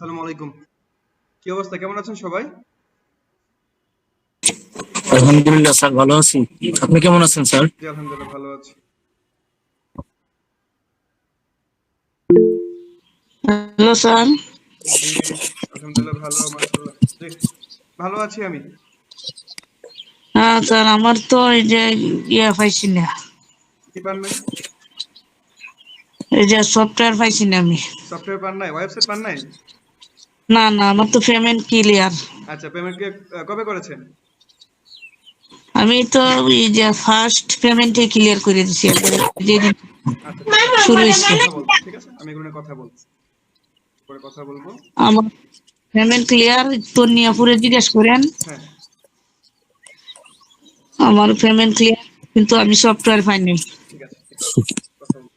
আসসালামু আলাইকুম। কি অবস্থা, কেমন আছেন সবাই? আলহামদুলিল্লাহ স্যার, ভালো আছি। আপনি কেমন আছেন স্যার? জি আলহামদুলিল্লাহ ভালো আছি। Hello sir. জি আলহামদুলিল্লাহ ভালো, মাশাআল্লাহ। জি ভালো আছি আমি। হ্যাঁ স্যার, আমার তো এই যে পাইছি না, কি পান নাই? এই যে সফটওয়্যার পাইছি না আমি। সফটওয়্যার পান নাই, ওয়েবসাইট পান নাই? না না, আমার তো পেমেন্ট ক্লিয়ার। আচ্ছা, পেমেন্ট কি কবে করেছেন? আমি তো এই যে ফার্স্ট পেমেন্টে ক্লিয়ার করে দিছি একবারে, যেদিন আচ্ছা ঠিক আছে, আমি শুরু এগুলো নিয়ে হয়েছে। কথা বলবো, ঠিক আছে, আমি এগুলো নিয়ে কথা বলবো, পরে কথা বলবো। আমার পেমেন্ট ক্লিয়ার, তোর নিয়াপুরে জিজ্ঞেস করেন। হ্যাঁ আমার পেমেন্ট ক্লিয়ার, কিন্তু আমি সফটওয়্যার পাইনি। ঠিক আছে ঠিক আছে, কথা বলবো।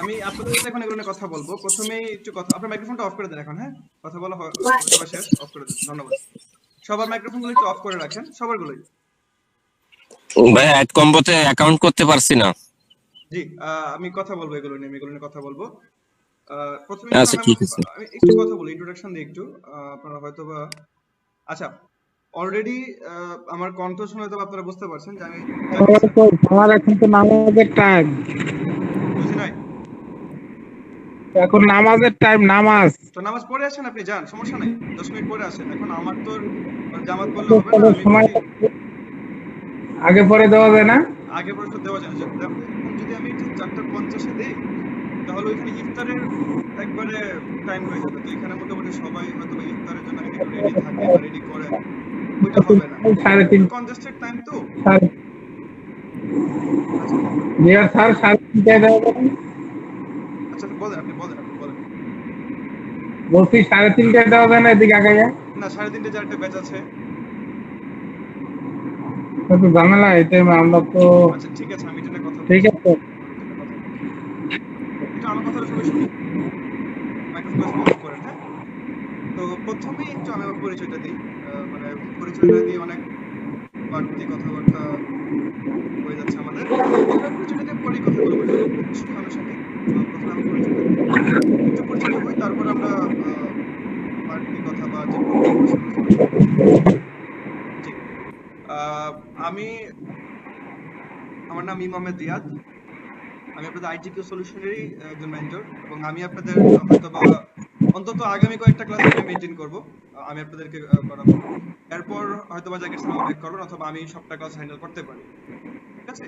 আমি আপনাদের সাথে এখন এগুলো নিয়ে কথা বলবো। প্রথমেই একটু কথা, আপনার মাইক্রোফোনটা অফ করে দেন এখন। হ্যাঁ, কথা বলা হয়তো বা শেষ, অফ করে দেন, ধন্যবাদ। সবার মাইক্রোফোনগুলো একটু অফ করে রাখেন, সবারগুলোই। ভাই অ্যাড কম্বোতে অ্যাকাউন্ট করতে পারছি না। জি আমি কথা বলবো এগুলো নিয়ে, আমি এগুলো নিয়ে কথা বলবো। প্রথমে একটু আচ্ছা ঠিক আছে। আমি একটু কথা বলি, ইন্ট্রোডাকশন দিই একটু। আপনারা হয়তো বা আচ্ছা অলরেডি আমার কণ্ঠ শুনে হয়তো আপনারা বুঝতে পারছেন যে আমি জাকির স্যার। আমার এখন তো নামাজের টাইম। বুঝি নাই? এখন নামাজের টাইম, নামাজ। তো নামাজ পড়ে আসেন, আপনি যান, সমস্যা নাই, 10 মিনিট পরে আসেন। এখন আমার তো জামাত পড়লে হবে না, আমি সময় বলি আগে পরে দেওয়া যায় না? আগে পরে তো দেওয়া যায় না। এখন যদি আমি ঠিক 4:50-এ দিই, তাহলে ওইখানে ইফতারের একবারে টাইম হয়ে যাবে। তো এখানে মোটামুটি সবাই হয়তো বা ইফতারের জন্য একটু রেডি থাকে বা রেডি করে, ওইটা হবে না। সাড়ে একটু তিন কনজেস্টেড টাইম তো। সাড়ে আচ্ছা জিয়া স্যার, সাড়ে তিনটায় দেওয়া যাবে না? আচ্ছা, বলেন, আপনি বলেন। বলছি সাড়ে তিনটায় দেওয়া যায় না, এদিকে আগাইয়া? না, 3:30 যে একটা ব্যাচ আছে। তো ঝামেলা এই টাইমে, আমরা তো। আচ্ছা ঠিক আছে, আমি এটা নিয়ে কথা ঠিক বলছি, আছে। আমি এটা নিয়ে কথা বলছি। একটু আমার কথাটা সবাই শুনেন, মাইক্রোফোনটা সবাই অফ করেন, হ্যাঁ? তো প্রথমেই একটু আমি আমার পরিচয়টা দিই। মানে পরিচয় না দিয়ে অনেক বাড়তি কথাবার্তা হয়ে যাচ্ছে আমাদের। প্রথমে পরিচয়টা দিয়ে পরেই কথাগুলো বলি, কোনো সমস্যা নেই। প্রথমে আমার পরিচয়টা দিই, একটু পরিচিত হই, তারপর আমরা বাড়তি কথা বা যে প্রবলেম গুলো সেগুলো সলভ করবো। জি আমি, আমার নাম ইমাম আহমেদ রিয়াদ। আমি আপনাদের আইটিকিউ সলিউশনেরই একজন মেন্টর, এবং আমি আপনাদের হয়তোবা অন্তত আগামী কয়েকটা ক্লাস আমি মেনটেন করব, আমি আপনাদেরকে করাবো। এরপর হয়তোবা জাকির স্যার আমাকে ব্যাক করবেন, অথবা আমি সবটা ক্লাস হ্যান্ডেল করতে পারি, ঠিক আছে?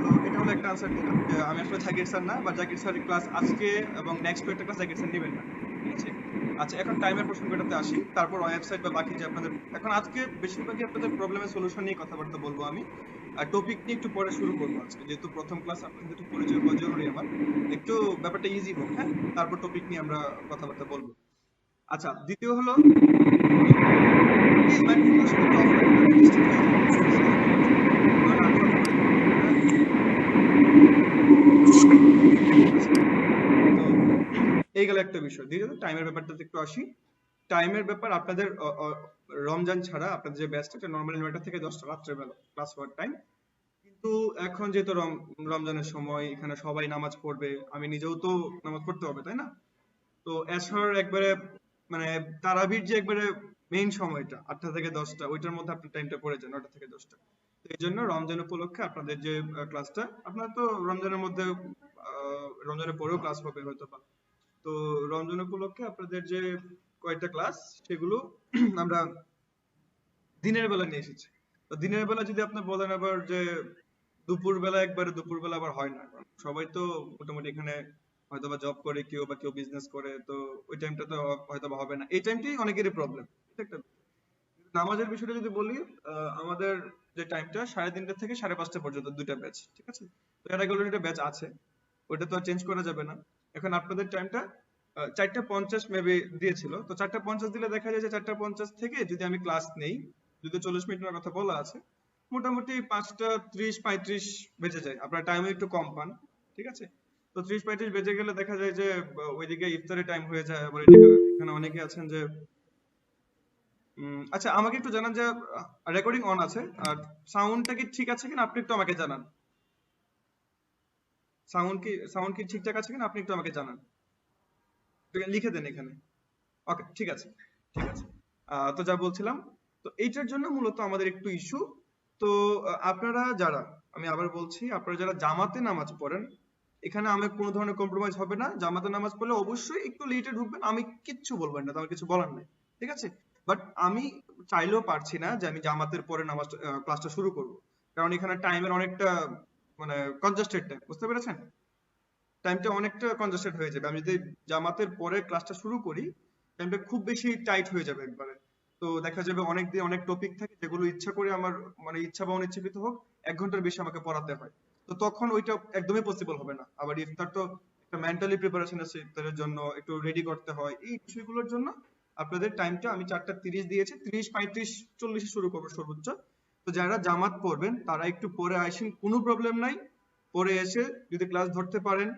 তো এটা হলো একটা আনসার দিলাম যে আমি আসলে জাকির স্যার না, বা জাকির স্যার ক্লাস আজকে এবং নেক্সট কয়েকটা ক্লাস জাকির স্যার নেবেন না, ঠিক আছে? আচ্ছা, এখন টাইমের প্রসঙ্গটাতে আসি, তারপর ওয়েবসাইট বা বাকি যে আপনাদের, এখন আজকে বেশিরভাগই আপনাদের প্রবলেমের সলিউশন নিয়ে কথাবার্তা বলবো আমি। আর টপিক নিয়ে একটু পরে শুরু করবো আজকে, যেহেতু প্রথম ক্লাস, আপনাদের সাথে একটু পরিচয় হওয়া জরুরি আমার। একটু ব্যাপারটা ইজি হোক, হ্যাঁ? তারপর টপিক নিয়ে আমরা কথাবার্তা বলবো। আচ্ছা, দ্বিতীয় হলো, প্লিজ মাইক্রোফোনগুলো সবাই একটু অফ রাখেন, আমি ডিস্ট্রাক্ট হয়ে যাবো, প্লিজ একটু অফ রাখেন, নাহলে আমি কথা বলে ফেলবো, হ্যাঁ? আচ্ছা, তো এই গেল একটা বিষয়। দ্বিতীয়ত টাইমের ব্যাপারটাতে একটু আসি। টাইমের ব্যাপার আপনাদের রমজান ছাড়া আপনাদের যে ব্যাচটা, এটা নরমালি 9টা থেকে 10টা রাত্রেবেলা ক্লাস হওয়ার টাইম। কিন্তু এখন যেহেতু রমজানের সময়, এখানে সবাই নামাজ পড়বে, আমি নিজেও তো নামাজ পড়তে হবে, তাই না? তো এশার একবারে, মানে তারাবির যে একবারে মেইন সময়টা 8টা থেকে 10টা, ওইটার মধ্যে আপনার টাইমটা পড়ে যায় 9টা থেকে 10টা। তো এই জন্য রমজান উপলক্ষে আপনাদের যে ক্লাসটা, আপনার তো রমজানের মধ্যে রমজানের পরেও ক্লাস হবে হয়তো বা, তো রমজান উপলক্ষে আপনাদের যে কয়েকটা ক্লাস, সেগুলো আমরা দিনের বেলা নিয়ে এসেছি। তো দিনের বেলা যদি আপনি বলেন আবার যে দুপুর বেলা, একবারে দুপুর বেলা আবার হয় না, কারণ সবাই তো মোটামুটি এখানে হয়তোবা জব করে কেউ, বা কেউ বিজনেস করে, তো ওই টাইমটা তো হয়তোবা হবে না। এই টাইমটাই অনেকেরই প্রবলেম, এটা একটা। নামাজের বিষয়টা যদি বলি, আমাদের যে টাইমটা 3:30 থেকে 5:30 পর্যন্ত দুইটা ব্যাচ, ঠিক আছে? তো এর আগে অলরেডি একটা ব্যাচ আছে, ওইটা তো আর চেঞ্জ করা যাবে না। এখন আপনাদের টাইমটা 4:50 মেবি দিয়েছিল, তো 4:50 দিলে দেখা যায় যে 4:50 থেকে যদি আমি ক্লাস নেই, যদি 40 মিনিট নেওয়ার কথা বলা আছে, মোটামুটি 5:30-35 বেজে যায়, আপনার টাইমে একটু কম পান, ঠিক আছে? তো 30-35 বেজে গেলে দেখা যায় যে ওইদিকে ইফতারের টাইম হয়ে যায়, আবার এদিকে এখানে অনেকে আছেন যে আচ্ছা, আমাকে একটু জানান যে রেকর্ডিং অন আছে, আর সাউন্ডটা কি ঠিক আছে কিনা আপনি একটু আমাকে জানান। সাউন্ড কি ঠিকঠাক আছে কিনা আপনি একটু আমাকে জানান, একটু লিখে দেন এখানে। ওকে, ঠিক আছে, ঠিক আছে। তো যা বলছিলাম, তো এইটার জন্য মূলত আমাদের একটু ইস্যু। তো আপনারা যারা, আমি আবার বলছি, আপনারা যারা জামাতে নামাজ পড়েন, এখানে আমার কোনো ধরনের কম্প্রোমাইজ হবে না। জামাতে নামাজ পড়লে অবশ্যই একটু লেটে ঢুকবেন, আমি কিচ্ছু বলবেন না, আমার কিছু বলার নাই, ঠিক আছে। বাট আমি চাইলেও পারছি না যে আমি জামাতের পরে নামাজ ক্লাসটা শুরু করব, কারণ এখানে টাইমের অনেকটা মানে কনজাস্টেড টাইম, বুঝতে পেরেছেন? টাইমটা অনেকটা কনজাস্টেড হয়ে যাবে। আমি যদি জামাতের পরে ক্লাসটা শুরু করি, টাইমটা খুব বেশি টাইট হয়ে যাবে একবারে। তো দেখা যাবে অনেক দিন অনেক টপিক থাকে যেগুলো ইচ্ছা করে আমার, মানে ইচ্ছা বা অনিচ্ছাকৃত হোক, 1 ঘন্টার বেশি আমাকে পড়াতে হয়। তো তখন ওইটা একদমই পসিবল হবে না। আবার ইফতার তো একটা মেন্টালি প্রিপারেশন আছে, ইফতারের জন্য একটু রেডি করতে হয়, এই বিষয়গুলোর জন্য আপনাদের টাইমটা আমি 4:30 দিয়েছি, 30, 35, 40 শুরু করবো সর্বোচ্চ। তো যারা জামাত পড়বেন তারা একটু পরে আসেন, কোনো প্রবলেম নাই। পরে এসে যদি ক্লাস ধরতে পারেন,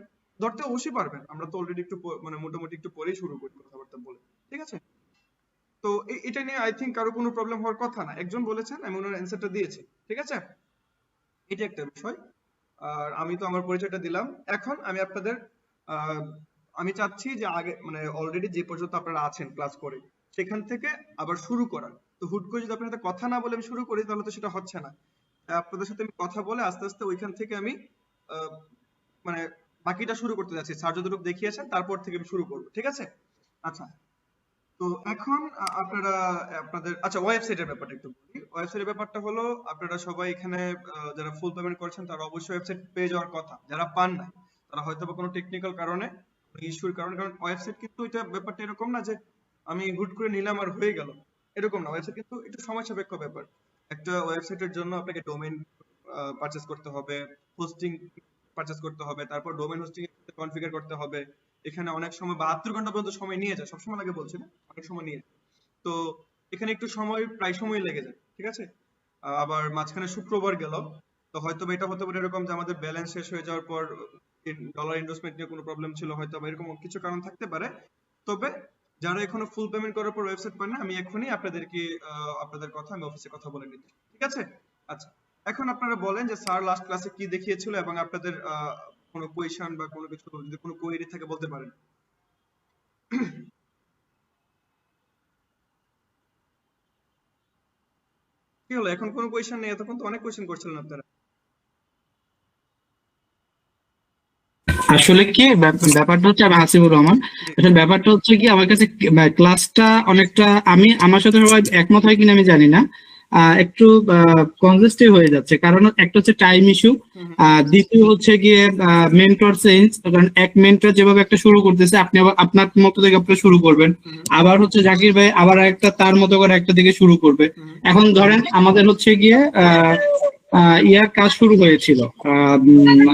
ধরতে অবশ্যই পারবেন, আমরা তো অলরেডি একটু মানে মোটামুটি একটু পরেই শুরু করি কথাবার্তা বলে, ঠিক আছে। তো এটা নিয়ে আই থিঙ্ক কারো কোনো প্রবলেম হওয়ার কথা না। একজন বলেছেন, আমি ওনার অ্যান্সারটা দিয়েছি, ঠিক আছে। এটা একটা বিষয়। আর আমি তো আমার পরিচয়টা দিলাম। এখন আমি আপনাদের আহ, আমি চাচ্ছি যে আগে মানে অলরেডি যে পর্যন্ত আপনারা আছেন ক্লাস করে, সেখান থেকে আবার শুরু করার। তো হুট করে যদি আপনার সাথে কথা না বলে আমি শুরু করি, তাহলে তো সেটা হচ্ছে না। আপনাদের সাথে আমি কথা বলে আস্তে আস্তে ওইখান থেকে আমি আহ, মানে বাকিটা শুরু করতে যাচ্ছি। স্যার যতটুকু দেখিয়েছেন তারপর থেকে আমি শুরু করবো, ঠিক আছে। আচ্ছা, তো এখন আপনারা আপনাদের, আচ্ছা, ওয়েবসাইটের ব্যাপারটা একটু বলি। ওয়েবসাইটের ব্যাপারটা হলো, আপনারা সবাই এখানে যারা ফুল পেমেন্ট করেছেন তারা অবশ্যই ওয়েবসাইট পেয়ে যাওয়ার কথা। যারা পান নাই তারা হয়তো বা কোনো টেকনিক্যাল কারণে, ইস্যুর কারণে, কারণ ওয়েবসাইট কিন্তু এটা ব্যাপারটা এরকম না যে আমি হুট করে নিলাম আর হয়ে গেল, এরকম না। ওয়েবসাইট কিন্তু একটু সময় সাপেক্ষ ব্যাপার। একটা ওয়েবসাইটের জন্য আপনাকে ডোমেইন পারচেজ করতে হবে, হোস্টিং পারচেজ করতে হবে, তারপর ডোমেইন হোস্টিং কনফিগার করতে হবে। এখানে অনেক সময় 72 ঘন্টা পর্যন্ত সময় নিয়ে যায়, সবসময় লাগে বলছি না, অনেক সময় নিয়ে যায়। তো এখানে একটু সময়, প্রায় সময় লেগে যায়, ঠিক আছে। আবার মাঝখানে শুক্রবার গেল, তো হয়তো বা এটা হতে পারে এরকম যে আমাদের ব্যালেন্স শেষ হয়ে যাওয়ার পর ডলার ইনভেস্টমেন্ট নিয়ে কোনো প্রবলেম ছিল, হয়তো বা এরকম কিছু কারণ থাকতে পারে। তবে যারা এখনো ফুল পেমেন্ট করার পর ওয়েবসাইট পান না, আমি এখনই আপনাদেরকে আপনাদের কথা আমি অফিসে কথা বলে নিচ্ছি, ঠিক আছে। আচ্ছা, এখন আপনারা বলেন যে স্যার লাস্ট ক্লাসে কি দেখিয়েছিল, এবং আপনাদের কোনো কোয়েশ্চেন বা কোনো কিছু, যদি কোনো কোয়েরি থাকে বলতে পারেন। কি হলো, এখন কোনো কোয়েশ্চেন নেই? এতক্ষণ তো অনেক কোয়েশ্চেন করছিলেন আপনারা। আসলে কি ব্যাপারটা হচ্ছে, আমি হাসিবুর রহমান। জি। আসলে ব্যাপারটা হচ্ছে কি, আমার কাছে ক্লাসটা অনেকটা, আমি আমার সাথে সবাই একমত হয় কিনা আমি জানি না, একটু কনজেস্টিভ হয়ে যাচ্ছে। কারণ একটা হচ্ছে টাইম ইস্যু, হুম, হুম, দ্বিতীয় হচ্ছে গিয়ে মেন্টর চেঞ্জ। কারণ এক মেন্টর যেভাবে একটা শুরু করতেছে, আপনি আবার আপনার মতো থেকে আপনি শুরু করবেন, হুম, আবার হচ্ছে জাকির ভাই আবার একটা তার মতো করে একটা দিকে শুরু করবে। হুম, এখন ধরেন আমাদের হচ্ছে গিয়ে ইয়ার কাজ শুরু হয়েছিল,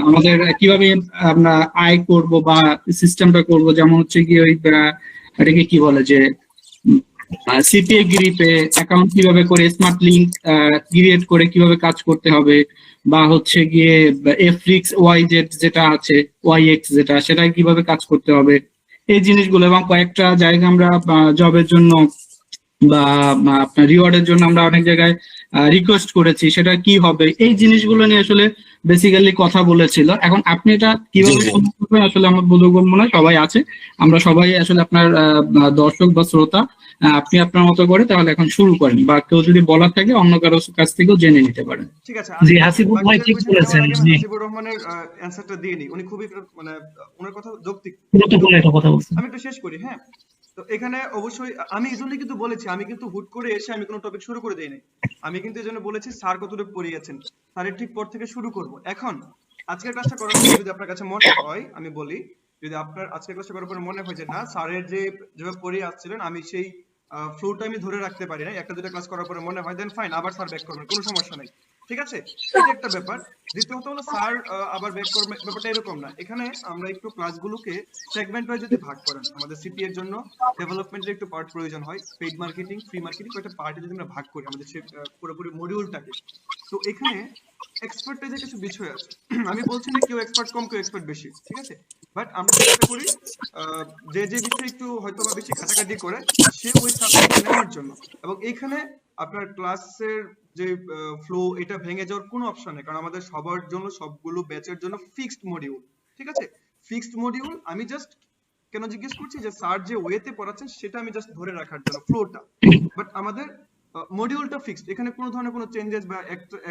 আমাদের কিভাবে আমরা আয় করব বা সিস্টেমটা করব, যেমন হচ্ছে গিয়ে ওই এটাকে কি বলে যে সিপিএ গ্রিপে অ্যাকাউন্ট কিভাবে করে স্মার্ট লিংক ক্রিয়েট করে কিভাবে কাজ করতে হবে, বা হচ্ছে গিয়ে এফ্লিক্স ওয়াই জেড যেটা আছে, ওয়াই এক্স যেটা, সেটা কিভাবে কাজ করতে হবে, এই জিনিসগুলো। এবং কয়েকটা জায়গা আমরা জবের জন্য বা আপনার রিওয়ার্ডের জন্য আমরা অনেক জায়গায় রিকোয়েস্ট করেছি, সেটা কি হবে, এই জিনিসগুলো নিয়ে আসলে বেসিক্যালি কথা বলেছিল। এখন আপনি এটা জি কিভাবে জি শুরু করবেন, আসলে আমার বোধগম্য মনে হয় সবাই আছে, আমরা সবাই আসলে আপনার দর্শক বা শ্রোতা। আপনি আপনার মতো করে তাহলে এখন শুরু করেন, বা কেউ যদি বলার থাকে অন্য কারো কাছ থেকেও জেনে নিতে পারেন। ঠিক আছে। জি, আমি হাসিবুল ভাই বাকিদের ঠিক কোয়েশ্চেন দেওয়ার বলেছেন। আগে না, জি, হাসিবুর রহমানের অ্যান্সারটা দিয়ে নিই। উনি খুবই মানে ওনার কথা যৌক্তিক। গুরুত্বপূর্ণ একটা কথা বলছেন। আমি একটু শেষ করি, হ্যাঁ। তো এখানে অবশ্যই আমি এই জন্য কিন্তু বলেছি, আমি কিন্তু হুট করে এসে আমি কোনো টপিক শুরু করে দেই নাই। আমি কিন্তু এই জন্য বলেছি স্যার কতটুকু পড়িয়েছেন, স্যারের ঠিক পর থেকে শুরু করব। এখন আজকের ক্লাসটা করার পর যদি আপনার কাছে মনে হয়, আমি বলি, যদি আপনার আজকের ক্লাসটা করার পর মনে হয় যে না, স্যারের যে যেভাবে পড়িয়ে আসছিলেন আমি সেই ফ্লোটা আমি ধরে রাখতে পারি না, একটা দুটো ক্লাস করার পরে মনে হয়, দেন ফাইন, আবার স্যার ব্যাক করবেন, কোনো সমস্যা নাই, ঠিক আছে। এটা একটা ব্যাপার। দ্বিতীয়ত হলো স্যার আবার ব্যাক করবে, ব্যাপারটা এরকম না। এখানে আমরা একটু ক্লাসগুলোকে সেগমেন্ট ওয়াইজ যদি ভাগ করেন, আমাদের সিপি এর জন্য ডেভেলপমেন্টের একটু পার্ট প্রয়োজন হয়, পেইড মার্কেটিং, ফ্রি মার্কেটিং, কয়েকটা পার্টে যদি আমরা ভাগ করি আমাদের পুরোপুরি মডিউলটাকে। তো এখানে এক্সপার্টাইজের কিছু বিষয় আছে। আমি বলছি না কেউ এক্সপার্ট কম কেউ এক্সপার্ট বেশি, ঠিক আছে। বাট আমরা চেষ্টা করি যে যে বিষয়ে একটু হয়তো বা বেশি ঘাটাঘাটি করে সে ওই সাবজেক্টটা নেওয়ার জন্য। এবং এখানে আপনার ক্লাসের যে ফ্লো, এটা ভেঙে যাওয়ার কোনো অপশন নেই, কারণ আমাদের সবার জন্য, সবগুলো ব্যাচের জন্য ফিক্সড মডিউল, ঠিক আছে। Fixed module. আমি জাস্ট কেন জিজ্ঞেস করছি যে স্যার যে ওয়েতে পড়াচ্ছেন সেটা আমি জাস্ট ধরে রাখার জন্য ফ্লোটা, বাট আমাদের মডিউলটা ফিক্সড, এখানে কোনো ধরনের কোনো চেঞ্জেস বা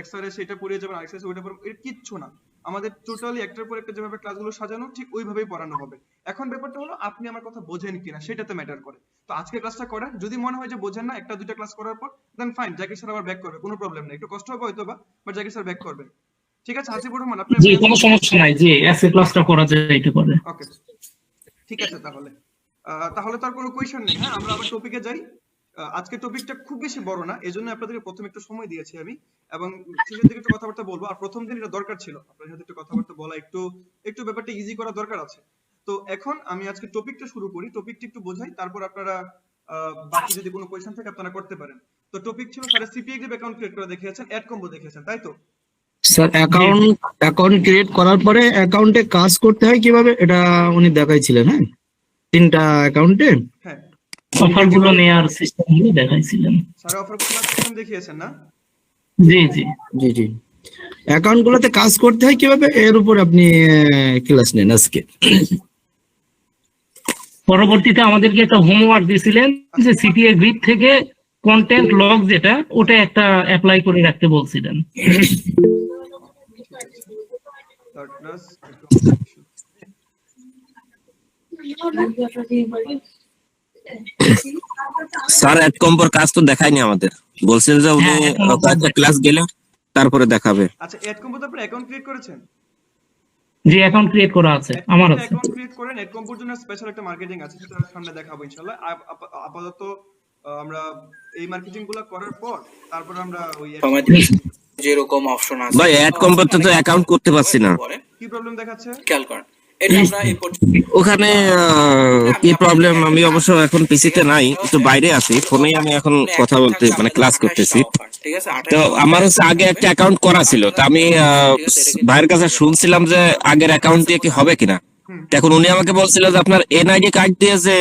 এক স্যারে সেটা পড়িয়ে যাবেন আরেক স্যারে ওইটা পড়াবেন এর কিচ্ছু না। আমাদের টোটালি একটার পর একটা যেভাবে ক্লাসগুলো সাজানো ঠিক ওইভাবেই পড়ানো হবে। এখন ব্যাপারটা হলো আপনি আমার কথা বোঝেন কিনা সেটাতে ম্যাটার করে। তো আজকে ক্লাসটা করেন, যদি মনে হয় যে বোঝেন না একটা দুইটা ক্লাস করার পর, দেন ফাইন, জাকির স্যার আবার ব্যাক করবে, কোনো প্রবলেম নেই, একটু কষ্ট হবে হয়তো বা, বাট জাকির স্যার ব্যাক করবেন। ঠিক আছে হাসিবুর রহমান, আপনি জি, কোনো সমস্যা নাই, জি আজকে ক্লাসটা করা যায় এটা করে। ওকে ঠিক আছে তাহলে তাহলে তো আর কোনো কোয়েশ্চেন নেই। হ্যাঁ আমরা আবার টপিকে যাই। আজকে টপিকটা খুব বেশি বড় না, এজন্য আপনাদেরকে প্রথমে একটু সময় দিয়েছি আমি, এবং শেষের দিকে একটু কথাবার্তা বলবো। আর প্রথম দিন এটা দরকার ছিল আপনাদের সাথে একটু কথাবার্তা বলা, একটু একটু ব্যাপারটা ইজি করা দরকার আছে। তো এখন আমি আজকে টপিকটা শুরু করি, টপিকটা একটু বোঝাই, তারপর আপনারা বাকি যদি কোনো কোয়েশ্চেন থাকে আপনারা করতে পারেন। তো টপিক ছিল স্যার সিপিএ অ্যাকাউন্ট ক্রিয়েট করে দেখিয়েছেন, অ্যাড কম্বো দেখিয়েছেন, তাই তো? স্যার অ্যাকাউন্ট ক্রিয়েট করার পরে অ্যাকাউন্টে কাজ করতে হয় কিভাবে এটা উনি দেখাইছিলেন। হ্যাঁ, 3টা অ্যাকাউন্টে হ্যাঁ অফার গুলো নেওয়ার সিস্টেম গুলো দেখাইছিলেন। স্যার অফার কোড সিস্টেম দেখিয়েছেন না? জি জি জি জি অ্যাকাউন্ট গুলোতে কাজ করতে হয় কিভাবে এর উপর আপনি ক্লাস নেন আজকে। পরবর্তীতে আমাদেরকে একটা হোমওয়ার্ক দিয়েছিলেন যে সিপিএ গ্রিড থেকে কন্টেন্ট লগ যেটা ওটা একটা অ্যাপ্লাই করে রাখতে বলছিলেন। থার্ড ক্লাস স্যার অ্যাড কম্বোর কাজ তো দেখায়নি আমাদের, বলছেন যে উনি হ্যাঁ, এখনো কয়েকটা ক্লাস গেলে তারপরে দেখাবে। আচ্ছা অ্যাড কম্বোতে আপনি অ্যাকাউন্ট ক্রিয়েট করেছেন? জি অ্যাকাউন্ট ক্রিয়েট করা আছে, আমার আছে। অ্যাকাউন্ট ক্রিয়েট করেন, অ্যাড কম্বোর জন্য স্পেশাল একটা মার্কেটিং আছে, সেটা সামনে দেখাবো ইনশাআল্লাহ। আপাতত আমরা এই মার্কেটিং গুলো করার পর তারপর আমরা ওই যেরকম অপশন আছে ভাই অ্যাড কম্বোতে তো অ্যাকাউন্ট করতে পারছি না, কি প্রবলেম দেখাচ্ছে? খেয়াল করেন এটা আমরা এই ওখানে কি প্রবলেম, আমি অবশ্য এখন পিসিতে নাই, একটু বাইরে আছি, ফোনেই আমি এখন কথা বলতে মানে ক্লাস করতেছি। ঠিক আছে তো আমার হচ্ছে আগে একটা অ্যাকাউন্ট করা ছিল, তো আমি ভাইয়ের কাছে শুনছিলাম যে আগের অ্যাকাউন্ট দিয়ে কি হবে কিনা। এখন উনি আমাকে বলছিল যে আপনার এনআইডি কার্ড দিয়ে যে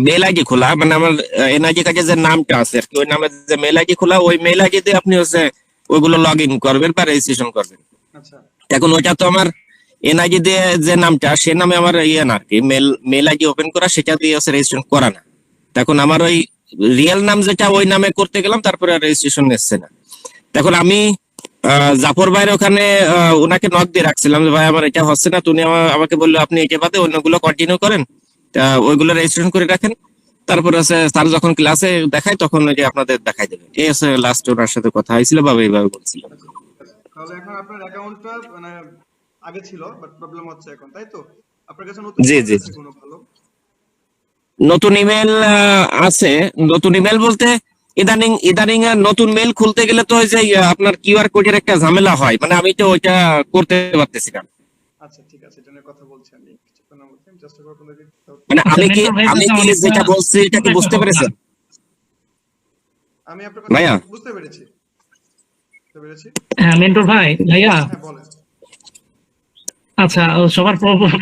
মেল আইডি খোলা, মানে আমার এনআইডি কার্ডে যে নামটা আছে আর কি, ওই নামে যে মেল আইডি খোলা, ওই মেল আইডি দিয়ে আপনি হচ্ছে ওইগুলো লগ ইন করবেন বা রেজিস্ট্রেশন করবেন। আচ্ছা এখন ওইটা তো আমার এনআইডি দিয়ে যে নামটা সে নামে আমার ইয়ে না আর কি, মেল আইডি ওপেন করা, সেটা দিয়ে হচ্ছে রেজিস্ট্রেশন করা না। এখন আমার ওই রিয়েল নাম যেটা ওই নামে করতে গেলাম, তারপরে আর রেজিস্ট্রেশন এসছে না। এখন আমি জাফর ভাইয়ের ওখানে ওনাকে নক দিয়ে রাখছিলাম যে ভাই আমার এটা হচ্ছে না, তো উনি আমাকে বললো আপনি এটা বাদে অন্যগুলো কন্টিনিউ করেন, ওইগুলো রেজিস্ট্রেশন করে রাখেন, তারপরে আছে স্যার যখন ক্লাসে দেখায় তখন ওই যে আপনাদের দেখাই দেবে। এই হচ্ছে লাস্ট ওনার সাথে কথা হয়েছিল বা এইভাবে বলছিল। তাহলে এখন আপনার অ্যাকাউন্টটা মানে আগে ছিল বাট প্রবলেম হচ্ছে এখন, তাই তো? আপনার কাছে নতুন জি, email জি। আছে কোনো ভালো? নতুন ইমেল আছে, নতুন ইমেল বলতে ইদানিং নতুন মেল খুলতে গেলে তো ওই যে আপনার কিউআর কোডের একটা ঝামেলা হয়, মানে আমি তো ওইটা করতে পারতেছি না। আচ্ছা ঠিক আছে, এটা নিয়ে কথা বলছি আমি কিছুক্ষণ মধ্যে, আমি চেষ্টা করব আপনাদেরকে মানে আচ্ছা, আমি কি mentor ভাইয়ের কাছে অনেকটা যেটা বলছি এটা কি বুঝতে পেরেছেন আমি আপনার কথা ভাইয়া? বুঝতে পেরেছি। হ্যাঁ মেন্টর ভাইয়া হ্যাঁ বলেন। আচ্ছা, সবার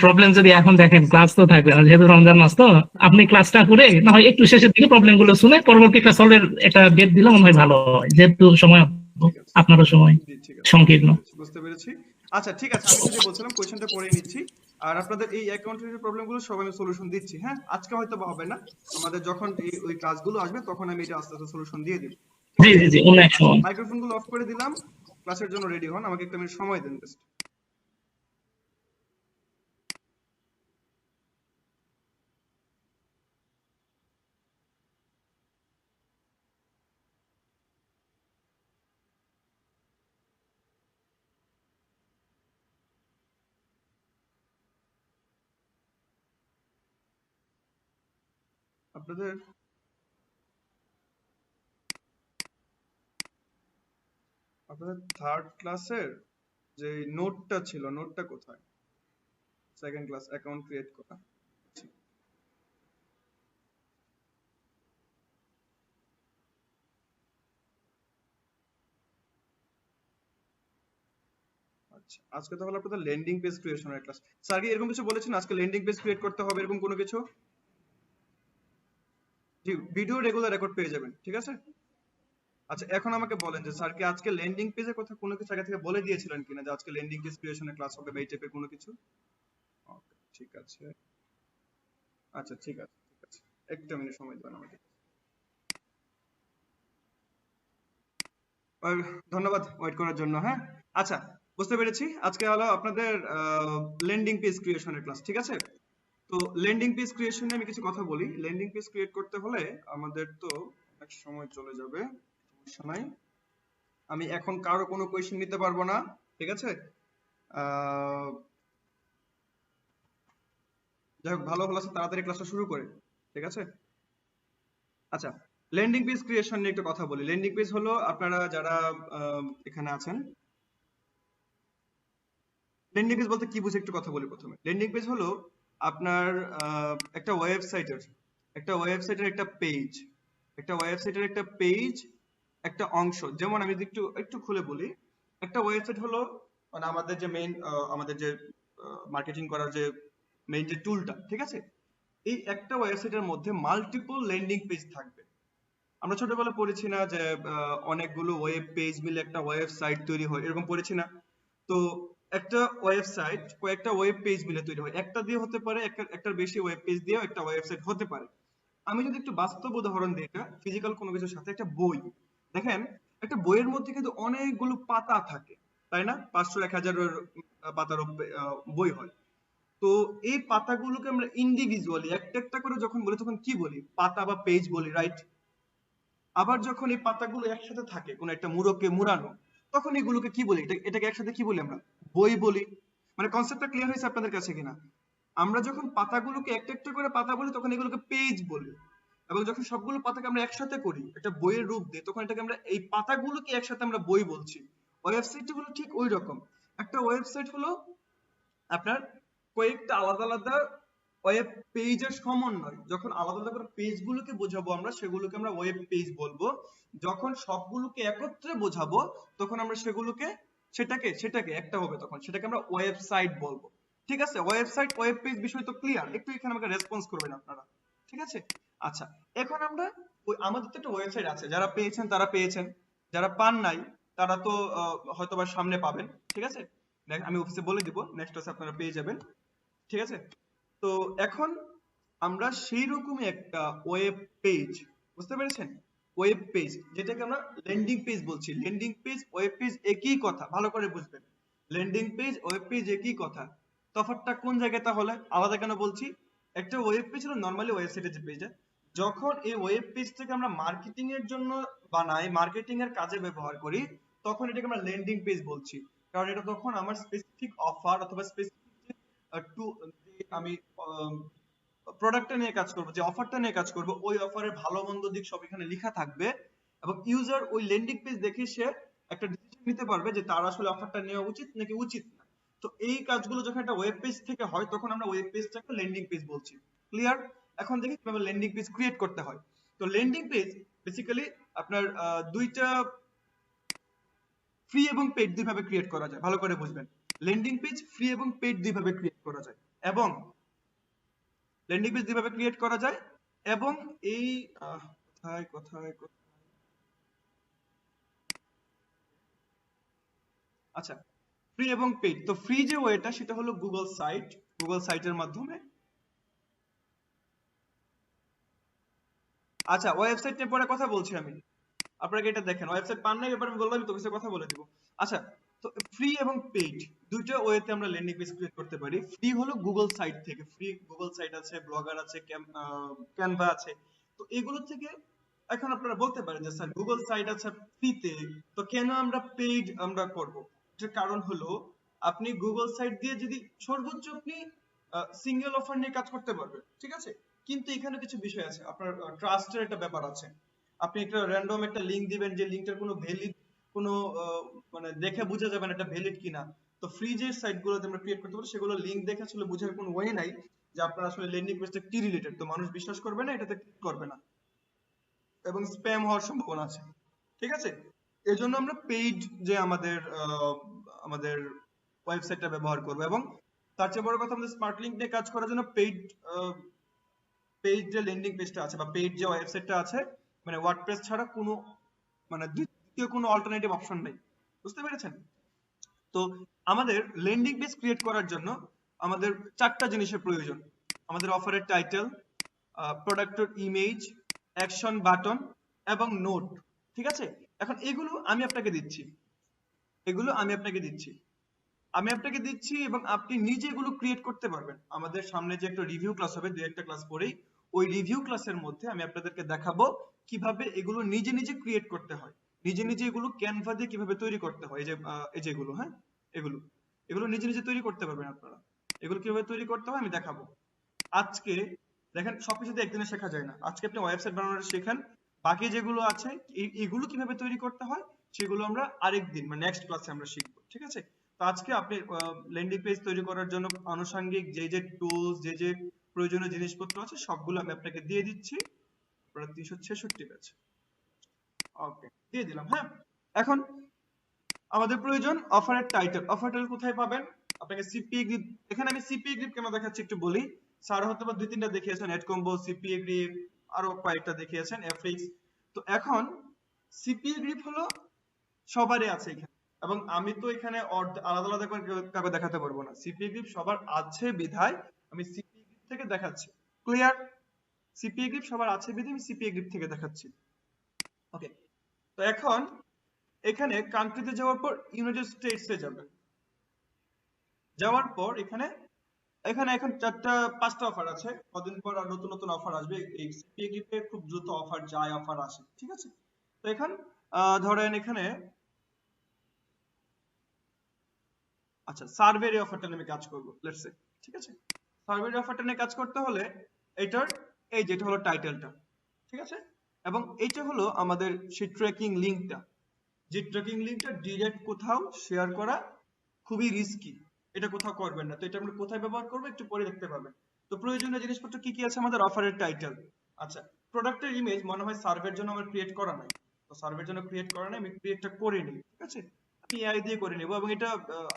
প্রবলেম যদি এখন দেখেন ক্লাস তো থাকবে না, যেহেতু রমজান মাস, তো আপনি ক্লাসটা করে না হয় একটু শেষের দিকে প্রবলেম গুলো শুনে পরবর্তী ক্লাস সলভের একটা ডেট দিলে মনে হয় ভালো হয়, যেহেতু সময় আপনারও সময় জি ঠিক আছে, সংকীর্ণ। বুঝতে পেরেছি। আচ্ছা ঠিক আছে, আমি যেটা বলছিলাম কোশ্চেনটা পড়ে নিচ্ছি, আর আপনাদের এই অ্যাকাউন্টের প্রবলেমগুলো সব আমি সলিউশন দিচ্ছি। হ্যাঁ আজকে হয়তো বা হবে না, আমাদের যখন ওই ক্লাসগুলো আসবে তখন আমি এটা আস্তে আস্তে সলিউশন দিয়ে দিব। জি জি জি, অন্য এক সময়। মাইক্রোফোনগুলো অফ করে দিলাম, ক্লাসের জন্য রেডি হন, আমাকে একটা মিনিট সময় দেন জাস্ট। আপনাদের থার্ড ক্লাসের যে নোটটা ছিল, নোটটা কোথায়? সেকেন্ড ক্লাস অ্যাকাউন্ট ক্রিয়েট করা। আচ্ছা আজকে তাহলে আপনাদের ল্যান্ডিং পেজ ক্রিয়েশনের ক্লাস। স্যার কি এরকম কিছু বলেছেন আজকে ল্যান্ডিং পেজ ক্রিয়েট করতে হবে এরকম কোনো কিছু? জি ভিডিও রেগুলার রেকর্ড পেয়ে যাবেন, ঠিক আছে? আচ্ছা এখন আমাকে বলেন যে স্যার কি আজকে ল্যান্ডিং পেজের কথা কোনো কিছু আগে থেকে বলে দিয়েছিলেন কিনা যে আজকে ল্যান্ডিং পেজ ক্রিয়েশনের ক্লাস হবে বা এই টাইপের কোনো কিছু? ওকে ঠিক আছে। আচ্ছা ঠিক আছে, ঠিক আছে, একটা মিনিট সময় দেবেন আমাকে। আর ধন্যবাদ ওয়েট করার জন্য। হ্যাঁ, আচ্ছা, বুঝতে পেরেছি। আজকে হলো আপনাদের ল্যান্ডিং পেজ ক্রিয়েশনের ক্লাস, ঠিক আছে? তো ল্যান্ডিং পেজ ক্রিয়েশনে আমি কিছু কথা বলি। ল্যান্ডিং পেজ ক্রিয়েট করতে হলে আমাদের তো অনেক সময় চলে যাবে, সমস্যা নাই। আমি এখন কারো কোনো কোয়েশ্চেন নিতে পারবো না, ঠিক আছে? আহ, যাই হোক, ভালো হলো, তাড়াতাড়ি ক্লাসটা শুরু করে, ঠিক আছে? আচ্ছা, ল্যান্ডিং পেজ ক্রিয়েশন নিয়ে একটু কথা বলি। ল্যান্ডিং পেজ হলো আপনারা যারা এখানে আছেন, ল্যান্ডিং পেজ বলতে কি বুঝে একটু কথা বলি প্রথমে। ল্যান্ডিং পেজ হলো আপনার একটা ওয়েবসাইটের একটা পেজ, একটা অংশ। যেমন আমি যদি একটু একটু খুলে বলি, একটা ওয়েবসাইট হলো মানে আমাদের যে মেইন, আমাদের যে মার্কেটিং করার যে মেইন যে টুলটা, ঠিক আছে? এই একটা ওয়েবসাইটের মধ্যে মাল্টিপল ল্যান্ডিং পেজ থাকবে। আমরা ছোটবেলায় পড়েছি না যে অনেকগুলো ওয়েব পেজ মিলে একটা ওয়েবসাইট তৈরি হয়, এরকম পড়েছি না? তো একটা ওয়েবসাইট কয়েকটা ওয়েব পেজ মিলে তৈরি হয়, একটা দিয়ে হতে পারে, একটার বেশি ওয়েব পেজ দিয়েও একটা ওয়েবসাইট হতে পারে। আমি যদি একটু বাস্তব উদাহরণ দিই, এটা ফিজিক্যাল কোনো কিছুর সাথে, একটা বই দেখেন, একটা বইয়ের মধ্যে কিন্তু অনেকগুলো পাতা থাকে, তাই না? 500-1000 পাতার বই হয়। তো এই পাতাগুলোকে আমরা ইন্ডিভিজুয়ালি একটা একটা করে যখন বলি তখন কি বলি? পাতা বা পেজ বলি, রাইট? আবার যখন এই পাতাগুলো একসাথে থাকে কোন একটা মুড়কে মুড়ানো, তখন এগুলোকে কি বলি? এটাকে একসাথে কি বলি আমরা? বই বলি। মানে কনসেপ্টটা ক্লিয়ার হয়েছে আপনাদের কাছে কিনা? আমরা যখন পাতাগুলোকে একটা একটা করে পাতা বলি তখন এগুলোকে পেজ বলি, এবং যখন সবগুলো পাতাকে আমরা একসাথে করি একটা বইয়ের রূপ দিই তখন এটাকে আমরা, এই পাতাগুলোকে একসাথে আমরা বই বলছি। ওয়েবসাইট হলো ঠিক ওই রকম। একটা ওয়েবসাইট হলো আপনার কয়েকটা আলাদা আলাদা ওয়েব পেজের সমন্বয়। যখন আলাদা আলাদা করে পেজগুলোকে বোঝাবো আমরা, সেগুলোকে আমরা ওয়েব পেজ বলবো। যখন সবগুলোকে একত্রে বোঝাবো তখন আমরা সেটাকে একটা হবে, তখন সেটাকে আমরা ওয়েবসাইট বলবো। ঠিক আছে? ওয়েবসাইট ওয়েব পেজ বিষয় তো ক্লিয়ার? একটু এখানে আমাকে রেসপন্স করবেন আপনারা, ঠিক আছে? আচ্ছা, এখন আমরা আমাদের তো একটা ওয়েবসাইট আছে, যারা পেয়েছেন তারা পেয়েছেন, যারা পান নাই তারা তো হয়তোবা সামনে পাবেন, ঠিক আছে? আমি অফিসে বলে দিব, নেক্সট ক্লাসে আপনারা পেয়ে যাবেন, ঠিক আছে? তো এখন আমরা সেই রকমই একটা ওয়েব পেজ, বুঝতে পেরেছেন? ওয়েব পেজ যেটাকে আমরা ল্যান্ডিং পেজ বলছি। ল্যান্ডিং পেজ ওয়েব পেজ একই কথা, ভালো করে বুঝবেন। ল্যান্ডিং পেজ ওয়েব পেজ একই কথা। তফাৎটা কোন জায়গায় তাহলে? আলাদা কেন বলছি? একটা ওয়েব পেজ হলো নরমালি ওয়েবসাইটের যে পেজ, যখন এই ওয়েব পেজটাকে আমরা মার্কেটিং এর জন্য বানাই, মার্কেটিং এর কাজে ব্যবহার করি, তখন এটাকে আমরা ল্যান্ডিং পেজ বলছি। কারণ এটা তখন আমার স্পেসিফিক অফার অথবা স্পেসিফিক আমি প্রোডাক্টটা নিয়ে কাজ করব, যে অফারটা নিয়ে কাজ করব, ওই অফারের ভালো মন্দ দিক সব এখানে লেখা থাকবে, এবং ইউজার ওই ল্যান্ডিং পেজ দেখে সে একটা ডিসিশন নিতে পারবে যে তার আসলে অফারটা নেওয়া উচিত নাকি উচিত না। তো এই কাজগুলো যখন একটা ওয়েব পেজ থেকে হয় তখন আমরা ওয়েব পেজটাকে ল্যান্ডিং পেজ বলছি। ক্লিয়ার? এখন দেখি কিভাবে ল্যান্ডিং পেজ ক্রিয়েট করতে হয়। তো ল্যান্ডিং পেজ বেসিক্যালি আপনার দুইটা ফ্রি এবং পেইড দুইভাবে ক্রিয়েট করা যায়, ভালো করে বুঝবেন। ল্যান্ডিং পেজ ফ্রি এবং পেইড দুইভাবে ক্রিয়েট করা যায়, এবং ল্যান্ডিং পেজ দুইভাবে ক্রিয়েট করা যায়, এবং এই কোথায় আচ্ছা, ফ্রি এবং পেইড। তো ফ্রি যে ওয়েটা সেটা হলো গুগল সাইটের মাধ্যমে। আচ্ছা, ওয়েবসাইট নিয়ে পরে কথা বলছি আমি, আপনারা এটা দেখেন। ওয়েবসাইট পান নাই ব্যাপারে আমি বললাম, আমি তো অফিসে কথা বলে দিব। আচ্ছা, তো ফ্রি এবং পেইড দুইটা ওয়েতে আমরা ল্যান্ডিং পেজ ক্রিয়েট করতে পারি। ফ্রি হলো গুগল সাইট থেকে, ফ্রি গুগল সাইট আছে, ব্লগার আছে, ক্যানভা আছে। তো এগুলো থেকে এখন আপনারা বলতে পারেন যে স্যার গুগল সাইট আছে ফ্রিতে, তো কেন আমরা পেইড আমরা করব? এটার কারণ হলো আপনি গুগল সাইট দিয়ে যদি সর্বোচ্চ আপনি সিঙ্গেল অফার নিয়ে কাজ করতে পারবেন, ঠিক আছে? কিন্তু এখানে কিছু বিষয় আছে, আপনার ট্রাস্টের একটা ব্যাপার আছে। আপনি একটা র্যান্ডম একটা লিংক দিবেন, যে লিংকটার কোনো ভ্যালিড কোনো মানে দেখে বোঝা যাবে না এটা ভ্যালিড কিনা। তো ফ্রি যে সাইটগুলোতে আমরা ক্রিয়েট করতে পারি সেগুলো লিংক দেখে আসলে বোঝার কোনো ওয়ে নাই যে আপনার আসলে ল্যান্ডিং পেজটা কি রিলেটেড, তো মানুষ বিশ্বাস করবে না, এটাতে ক্লিক করবে না, এবং স্প্যাম হওয়ার সম্ভাবনা আছে, ঠিক আছে? এজন্য আমরা পেইড যে আমাদের ওয়েবসাইটটা ব্যবহার করব, এবং তার চেয়ে বড় কথা, আমাদের স্মার্ট লিংক নিয়ে কাজ করার জন্য পেইড যে ল্যান্ডিং পেজটা আছে বা পেইড যে ওয়েবসাইটটা আছে, মানে ওয়ার্ডপ্রেস ছাড়া কোনো মানে দ্বিতীয় কোনো অল্টারনেটিভ অপশন নেই, বুঝতে পেরেছেন? তো আমাদের ল্যান্ডিং পেজ ক্রিয়েট করার জন্য আমাদের চারটা জিনিসের প্রয়োজন। আমাদের অফারের টাইটেল, প্রোডাক্টের ইমেজ, অ্যাকশন বাটন এবং নোট। ঠিক আছে, এখন এগুলো আমি আপনাকে দিচ্ছি, এবং আপনি নিজে এগুলো ক্রিয়েট করতে পারবেন। আমাদের সামনে যে একটা রিভিউ ক্লাস হবে, 2-1টা ক্লাস পরেই, ওই রিভিউ ক্লাসের মধ্যে আমি আপনাদেরকে দেখাবো কিভাবে এগুলো নিজে নিজে ক্রিয়েট করতে হয়, নিজে নিজে এগুলো ক্যানভা দিয়ে কিভাবে তৈরি করতে হয়। এই যে এগুলো, হ্যাঁ, এগুলো নিজে নিজে তৈরি করতে পারবেন আপনারা। এগুলো কিভাবে তৈরি করতে হয় আমি দেখাবো আজকে। দেখেন, সবকিছু তো একদিনে শেখা যায় না। আজকে আপনি ওয়েবসাইট বানানোটা শেখেন, বাকি যেগুলো আছে এগুলো কিভাবে তৈরি করতে হয় সেগুলো আমরা আরেকদিন, মানে নেক্সট ক্লাসে আমরা শিখবো। ঠিক আছে, তো আজকে আপনি ল্যান্ডিং পেজ তৈরি করার জন্য আনুষঙ্গিক যে যে টুলস, যে যে প্রয়োজনীয় জিনিসপত্র আছে সবগুলো আমি আপনাকে দিয়ে দিচ্ছি। 366 পেজ, ওকে, দিয়ে দিলাম। হ্যাঁ, এখন আমাদের প্রয়োজন অফারের টাইটেল। অফার টাইটেল কোথায় পাবেন? আপনাকে সিপিএ গ্রিপ, এখানে আমি সিপিএ গ্রিপ কেন দেখাচ্ছি একটু বলি। স্যার হয়তো বা 2-3টা দেখিয়েছেন, এড কম্বো, সিপিএ গ্রিপ, আরো কয়েকটা দেখিয়েছেন, এফএক্স। তো এখন সিপিএ গ্রিপ হলো সবারই আছে এখানে, এবং আমি তো এখানে আলাদা আলাদা করে কাউকে দেখাতে পারবো না। সিপিএ গ্রিপ সবার আছে বিধায় আমি সিপিএ গ্রিপ থেকে দেখাচ্ছি। ক্লিয়ার? সিপিএ গ্রিপ সবার আছে বিধায় আমি সিপিএ গ্রিপ থেকে দেখাচ্ছি। ওকে, তো এখন এখানে কান্ট্রিতে যাওয়ার পর ইউনাইটেড স্টেটসে যাবেন। যাওয়ার পর এখানে এখন 4-5টা অফার আছে। কদিন পর আর নতুন নতুন অফার আসবে। এই সিপিএ গ্রিপে খুব দ্রুত অফার যায়, অফার আসে। ঠিক আছে, তো এখন ধরেন এখানে আচ্ছা, সার্ভের অফারটা নিয়ে আমি কাজ করব, লেটস সে। ঠিক আছে, সার্ভের অফারটা নিয়ে কাজ করতে হলে এটার এই যেটা হলো টাইটেলটা, ঠিক আছে, এবং এইটা হলো আমাদের সেই ট্র্যাকিং লিংকটা। যে ট্র্যাকিং লিংকটা ডিরেক্ট কোথাও শেয়ার করা খুবই রিস্কি, এটা কোথাও করবেন না। তো এটা আমরা কোথায় ব্যবহার করব একটু পরে দেখতে পাবেন। তো প্রয়োজনীয় জিনিসপত্র কি কি আছে আমাদের? অফারের টাইটেল, আচ্ছা, প্রোডাক্টের ইমেজ মনে হয় সার্ভের জন্য আমার ক্রিয়েট করা নাই, তো সার্ভের জন্য ক্রিয়েট করা নাই, আমি ক্রিয়েটটা করে নিই। ঠিক আছে, আমি এআই দিয়ে করে নেব, এবং এটা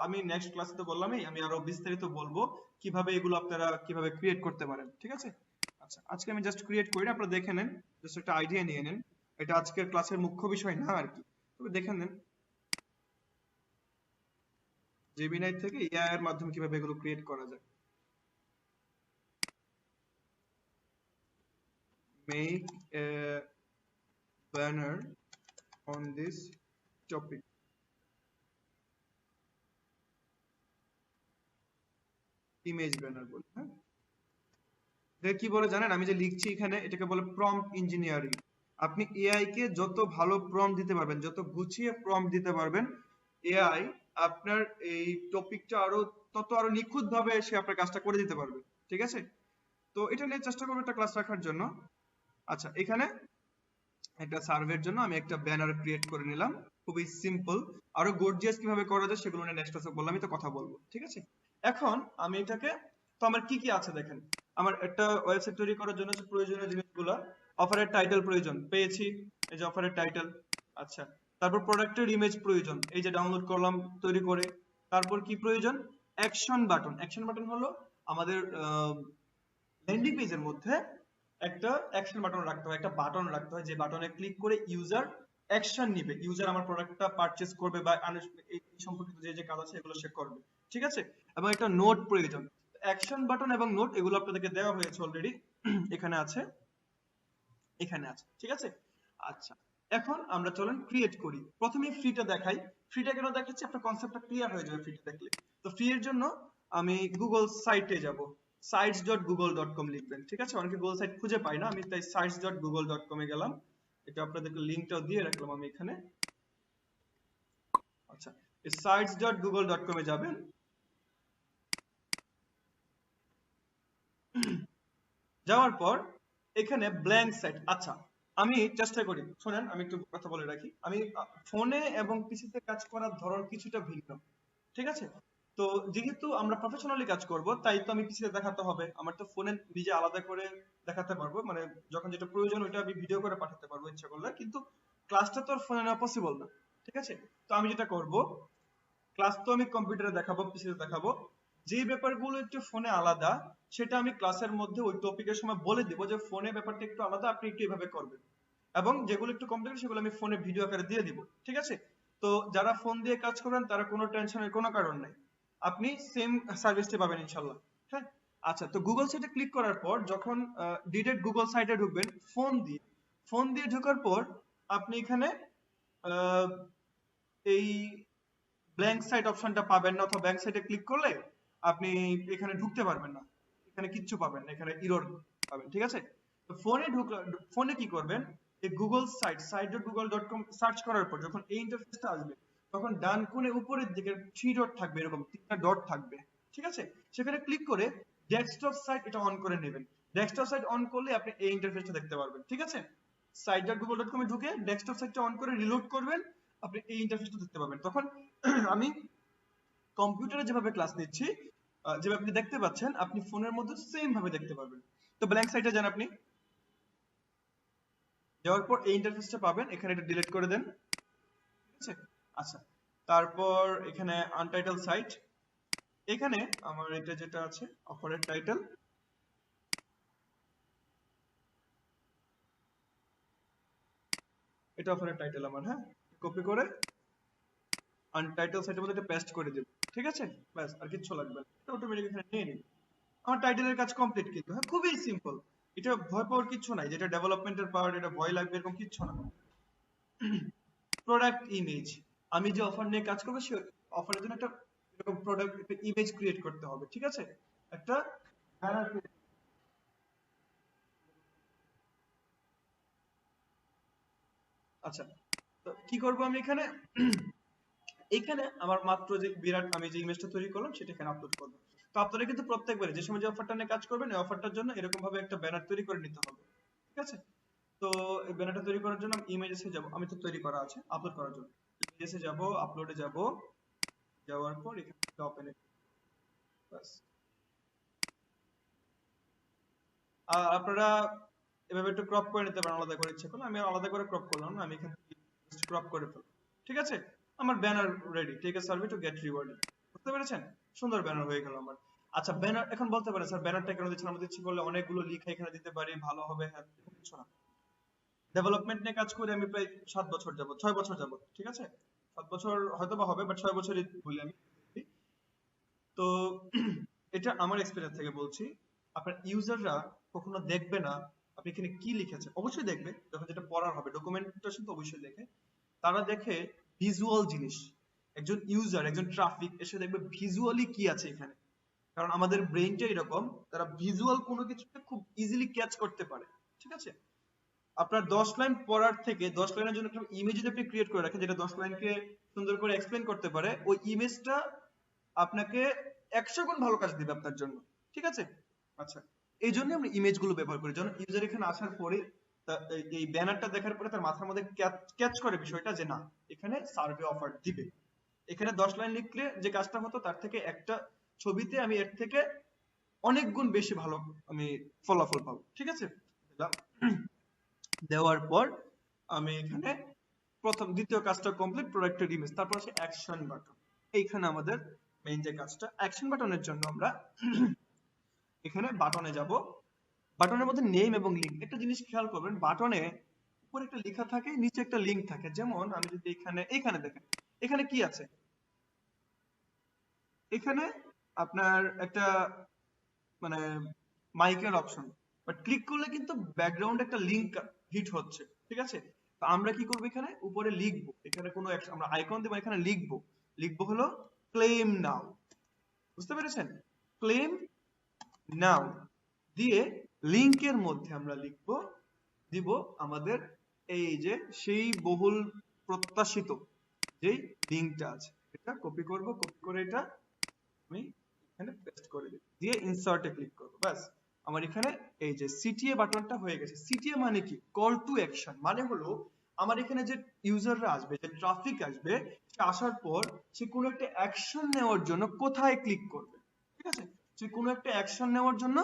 আমি নেক্সট ক্লাসে তো বললামই, আমি আরো বিস্তারিত বলবো কিভাবে এগুলো আপনারা কিভাবে ক্রিয়েট করতে পারেন। ঠিক আছে, আচ্ছা, আজকে আমি জাস্ট ক্রিয়েট করি, আপনারা দেখে নেন, জাস্ট একটা আইডিয়া নিয়ে নেন। এটা আজকের ক্লাসের মুখ্য বিষয় না আর কি, তবে দেখে নেন জেমিনাই থেকে এআই এর মাধ্যমে কিভাবে এগুলো ক্রিয়েট করা যায়। Make a banner on this topic. Image banner বলে, হ্যাঁ, এটা কি বলে জানেন? আমি যে লিখছি এখানে, এটাকে বলে প্রম্পট ইঞ্জিনিয়ারিং। আপনি এআই কে যত ভালো প্রম্পট দিতে পারবেন, যত গুছিয়ে প্রম্পট দিতে পারবেন, এআই আপনার এই টপিকটা আরো নিখুঁত ভাবে সে আপনার কাজটা করে দিতে পারবে। ঠিক আছে, তো এটা নিয়ে চেষ্টা করবো একটা ক্লাস রাখার জন্য। আচ্ছা, এখানে একটা সার্ভের জন্য আমি একটা ব্যানার ক্রিয়েট করে নিলাম, খুবই সিম্পল। আরো গর্জিয়াস কিভাবে করা যায় সেগুলো নিয়ে নেক্সট ক্লাসে বললাম, আমি তো কথা বলবো। ঠিক আছে, এখন আমি এটাকে, তো আমার কি কি আছে দেখেন। আমার একটা ওয়েবসাইট তৈরি করার জন্য যে প্রয়োজনীয় জিনিসগুলো, অফারের টাইটেল প্রয়োজন, পেয়েছি, এই যে অফারের টাইটেল। আচ্ছা, তারপর প্রোডাক্টের ইমেজ প্রয়োজন, এই যে ডাউনলোড করলাম তৈরি করে। তারপর কি প্রয়োজন? Action button. অ্যাকশন বাটন হলো আমাদের ল্যান্ডিং পেজের মধ্যে একটা অ্যাকশন বাটন রাখতে হয়, একটা বাটন রাখতে হয়, যে বাটনে ক্লিক করে ইউজার অ্যাকশন নিবে, ইউজার আমার প্রোডাক্টটা পারচেজ করবে বা এই সম্পর্কিত যে যে কাজ আছে এগুলো সে করবে। ঠিক আছে, এবং একটা নোট প্রয়োজন। অ্যাকশন বাটন এবং নোট এগুলো আপনাদেরকে দেওয়া হয়েছে অলরেডি, এখানে আছে, এখানে আছে। ঠিক আছে, আচ্ছা, এখন আমরা চলেন ক্রিয়েট করি। প্রথমে ফ্রিটা দেখাই। ফ্রিটা কেন দেখাচ্ছি, আপনার কনসেপ্টটা ক্লিয়ার হয়ে যাবে ফ্রিটা দেখলে। তো ফ্রি এর জন্য আমি গুগল সাইটে যাব, sites.google.com লিখবেন। ঠিক আছে, অনেকে গুগল সাইট খুঁজে পায় না, আমি তাই sites.google.com এ গেলাম। এটা আপনাদেরকে লিংকটাও দিয়ে রাখলাম আমি এখানে। আচ্ছা, এই sites.google.com এ যাবেন। যাওয়ার পর এখানে ব্ল্যাঙ্ক সাইট। আচ্ছা, আমি চেষ্টা করি, শোনেন আমি একটু কথা বলে রাখি, আমি ফোনে এবং পিসিতে কাজ করার ধরন কিছুটা ভিন্ন। ঠিক আছে, তো যেহেতু আমরা প্রফেশনালি কাজ করব, তাই তো আমি পিসিতে দেখাতে হবে। আমার তো ফোনে নিজে আলাদা করে দেখাতে পারবো, মানে যখন যেটা প্রয়োজন ওইটা আমি ভিডিও করে পাঠাতে পারবো ইচ্ছা করলে, কিন্তু ক্লাসটা তো আর ফোনে নেওয়া পসিবল না। ঠিক আছে, তো আমি যেটা করব, ক্লাস তো আমি কম্পিউটারে দেখাবো, পিসিতে দেখাবো, যে ব্যাপারগুলো একটু ফোনে আলাদা সেটা আমি ক্লাসের মধ্যে ওই টপিকের সময় বলে দিব, যে ফোনে ব্যাপারটা একটু আলাদা, আপনি একটু এভাবে করবেন। এবং যেগুলো একটু কমপ্লিকেটেড সেগুলো আমি ফোনে ভিডিও আকারে দিয়ে দিব। ঠিক আছে, তো যারা ফোন দিয়ে কাজ করবেন তারা কোনো টেনশনের কোনো কারণ নাই, আপনি সেম সার্ভিসটি পাবেন ইনশাল্লাহ। হ্যাঁ, আচ্ছা, তো গুগল সাইটে ক্লিক করার পর যখন ডিরেক্ট গুগল সাইটে ঢুকবেন ফোন দিয়ে ঢোকার পর আপনি এখানে আহ, এই ব্ল্যাঙ্ক সাইট অপশনটা পাবেন না, অথবা ব্ল্যাঙ্ক সাইটে ক্লিক করলে আপনি এখানে ঢুকতে পারবেন না, এখানে কিচ্ছু পাবেন না, এখানে এরর পাবেন, ঠিক আছে? তো ফোনে কি করবেন, এই গুগল site.google.com সার্চ করার পর যখন এই ইন্টারফেসটা আসবে, তখন ডান কোণে উপরের দিকে 3 ডট থাকবে, এরকম 3টা ডট থাকবে, ঠিক আছে? সেখানে ক্লিক করে ডেস্কটপ সাইট এটা অন করে নেবেন। ডেস্কটপ সাইট অন করলে আপনি এই ইন্টারফেসটা দেখতে পারবেন, ঠিক আছে? site.google.com এ ঢুকে ডেস্কটপ সাইটটা অন করে রিলোড করবেন, আপনি এই ইন্টারফেসটা দেখতে পাবেন। তখন আমি কম্পিউটারে যেভাবে ক্লাস নিচ্ছি, যেভাবে আপনি দেখতে পাচ্ছেন, আপনি ফোনের মধ্যে সেম ভাবে দেখতে পারবেন। তো ব্ল্যাঙ্ক সাইটে যান, আপনি যাওয়ার পর এই ইন্টারফেসটা পাবেন, এখানে এটা ডিলিট করে দেন, ঠিক আছে? আচ্ছা, তারপর এখানে আনটাইটেল সাইট, এখানে আমার এটা যেটা আছে অফারের টাইটেল, এটা অফারের টাইটেল আমার, হ্যাঁ, কপি করে আনটাইটেল সাইটের মধ্যে এটা পেস্ট করে দেব, ঠিক আছে? ব্যাস, আর কিচ্ছু লাগবে না, এটা অটোমেটিক এখানে নিয়ে নিবে। আমার টাইটেলের কাজ কমপ্লিট, কিন্তু হ্যাঁ খুবই সিম্পল, এটা ভয় পাওয়ার কিছু নাই, যেটা ডেভেলপমেন্টের পার্ট, এটা ভয় লাগবে এরকম কিছু না। প্রোডাক্ট ইমেজ, আমি যে অফার নিয়ে কাজ করবো, সে অফারের জন্য একটা এরকম প্রোডাক্ট একটা ইমেজ ক্রিয়েট করতে হবে, ঠিক আছে? একটা ব্যানার, আচ্ছা, তো কি করব আমি এখানে, এখানে আমার মাত্র যে বিরাট আমি যে ইমেজটা তৈরি করলাম সেটা এখানে আপলোড করব। তো আপনারা কিন্তু প্রত্যেকবারে যে সময় যে অফারটা নিয়ে কাজ করবেন, এই অফারটার জন্য এরকম ভাবে একটা ব্যানার তৈরি করে নিতে হবে, ঠিক আছে? তো এই ব্যানারটা তৈরি করার জন্য আমি ইমেজেসে যাব, আমি তো তৈরি করা আছে আপলোড করার জন্য, ইমেজেসে যাব, আপলোডে যাব, যাওয়ার পর এখানে ওপেন, বাস। আপনারা এভাবে একটু ক্রপ করে নিতে পারেন, আলাদা করে ইচ্ছে করলে, আমি আলাদা করে ক্রপ করলাম না, আমি এখানে ক্রপ করে ফেললাম, ঠিক আছে? আমার banner ready, take a survey to get rewarded, বুঝতে পেরেছেন? সুন্দর ব্যানার হয়ে গেল আমার। আচ্ছা, ব্যানার এখন বলতে পারেন স্যার ব্যানারটা কেন দিচ্ছেন, আমাদের ইচ্ছে করলে অনেকগুলো লিখে এখানে দিতে পারি, ভালো হবে, হ্যাঁ, কিছু না। ডেভেলপমেন্ট নিয়ে কাজ করে আমি প্রায় 7 বছর যাবত, 6 বছর যাবত, ঠিক আছে? 7 বছর হয়তো বা হবে, বাট 6 বছরই বলি আমি। তো এটা আমার এক্সপেরিয়েন্স থেকে বলছি, আপনার ইউজাররা কখনো দেখবে না আপনি এখানে কি লিখেছেন, অবশ্যই দেখবে যখন যেটা পড়ার হবে, ডকুমেন্টেশন তো অবশ্যই দেখে, তারা দেখে ভিজুয়াল জিনিস। একজন ইউজার, একজন ট্রাফিক এসে দেখবে ভিজুয়ালি কি আছে এখানে, কারণ আমাদের ব্রেইনটা এরকম, তারা ভিজুয়াল কোনো কিছুকে খুব ইজিলি ক্যাচ করতে পারে, ঠিক আছে? আপনার 10 লাইন পড়ার থেকে 10 লাইনের জন্য একটা ইমেজ যদি আপনি ক্রিয়েট করে রাখেন, যেটা 10 লাইনকে সুন্দর করে এক্সপ্লেন করতে পারে, ওই ইমেজটা আপনাকে 100 গুণ ভালো কাজ দিবে আপনার জন্য, ঠিক আছে? আচ্ছা, এই জন্য আমরা ইমেজ গুলো ব্যবহার করি, যখন ইউজার এখানে আসার পরে এই ব্যানারটা দেখার পরে তার মাথার মধ্যে ক্যাচ করে বিষয়টা যে না, এখানে সার্ভে অফার দিবে। এখানে 10 লাইন লিখলে যে কাজটা হতো, তার থেকে একটা ছবিতে আমি এর থেকে অনেক গুণ বেশি ভালো আমি ফলাফল পাবো, ঠিক আছে? দিলাম, দেওয়ার পর আমি এখানে দ্বিতীয় কাজটা কমপ্লিট, প্রোডাক্টের ইমেজ, তারপর আছে অ্যাকশন বাটন। এইখানে আমাদের মেইন যে কাজটা, অ্যাকশন বাটনের জন্য আমরা এখানে বাটনে যাব, বাটনের মধ্যে নেম এবং লিংক, একটা জিনিস খেয়াল করবেন, বাটনে উপরে একটা লেখা থাকে, নিচে একটা লিংক থাকে। যেমন আমি যদি এখানে দেখেন, এখানে কি আছে, এখানে আপনার একটা মানে মাইকের অপশন, বাট ক্লিক করলে কিন্তু ব্যাকগ্রাউন্ডে একটা লিংক হিট হচ্ছে, ঠিক আছে? তো আমরা কি করব, এখানে উপরে লিখবো, এখানে কোনো আমরা আইকন দেব, এখানে লিখবো হলো ক্লেম নাও, বুঝতে পেরেছেন? ক্লেম নাও দিয়ে লিংকের মধ্যে আমরা দিব আমাদের এই যে সেই বহুল প্রত্যাশিত যেই লিংকটা আছে, এটা কপি করব, কপি করে এটা আমি এখানে পেস্ট করে দিই, দিয়ে ইনসার্টে ক্লিক করব, ব্যাস। আমার এখানে এই যে সিটিএ বাটনটা হয়ে গেছে। সিটিএ মানে কি? কল টু অ্যাকশন, মানে হলো আমার এখানে যে ইউজাররা আসবে, যে ট্রাফিক আসবে, সে আসার পর সে কোনো একটা অ্যাকশন নেওয়ার জন্য কোথায় ক্লিক করবে, ঠিক আছে? সে কোনো একটা অ্যাকশন নেওয়ার জন্য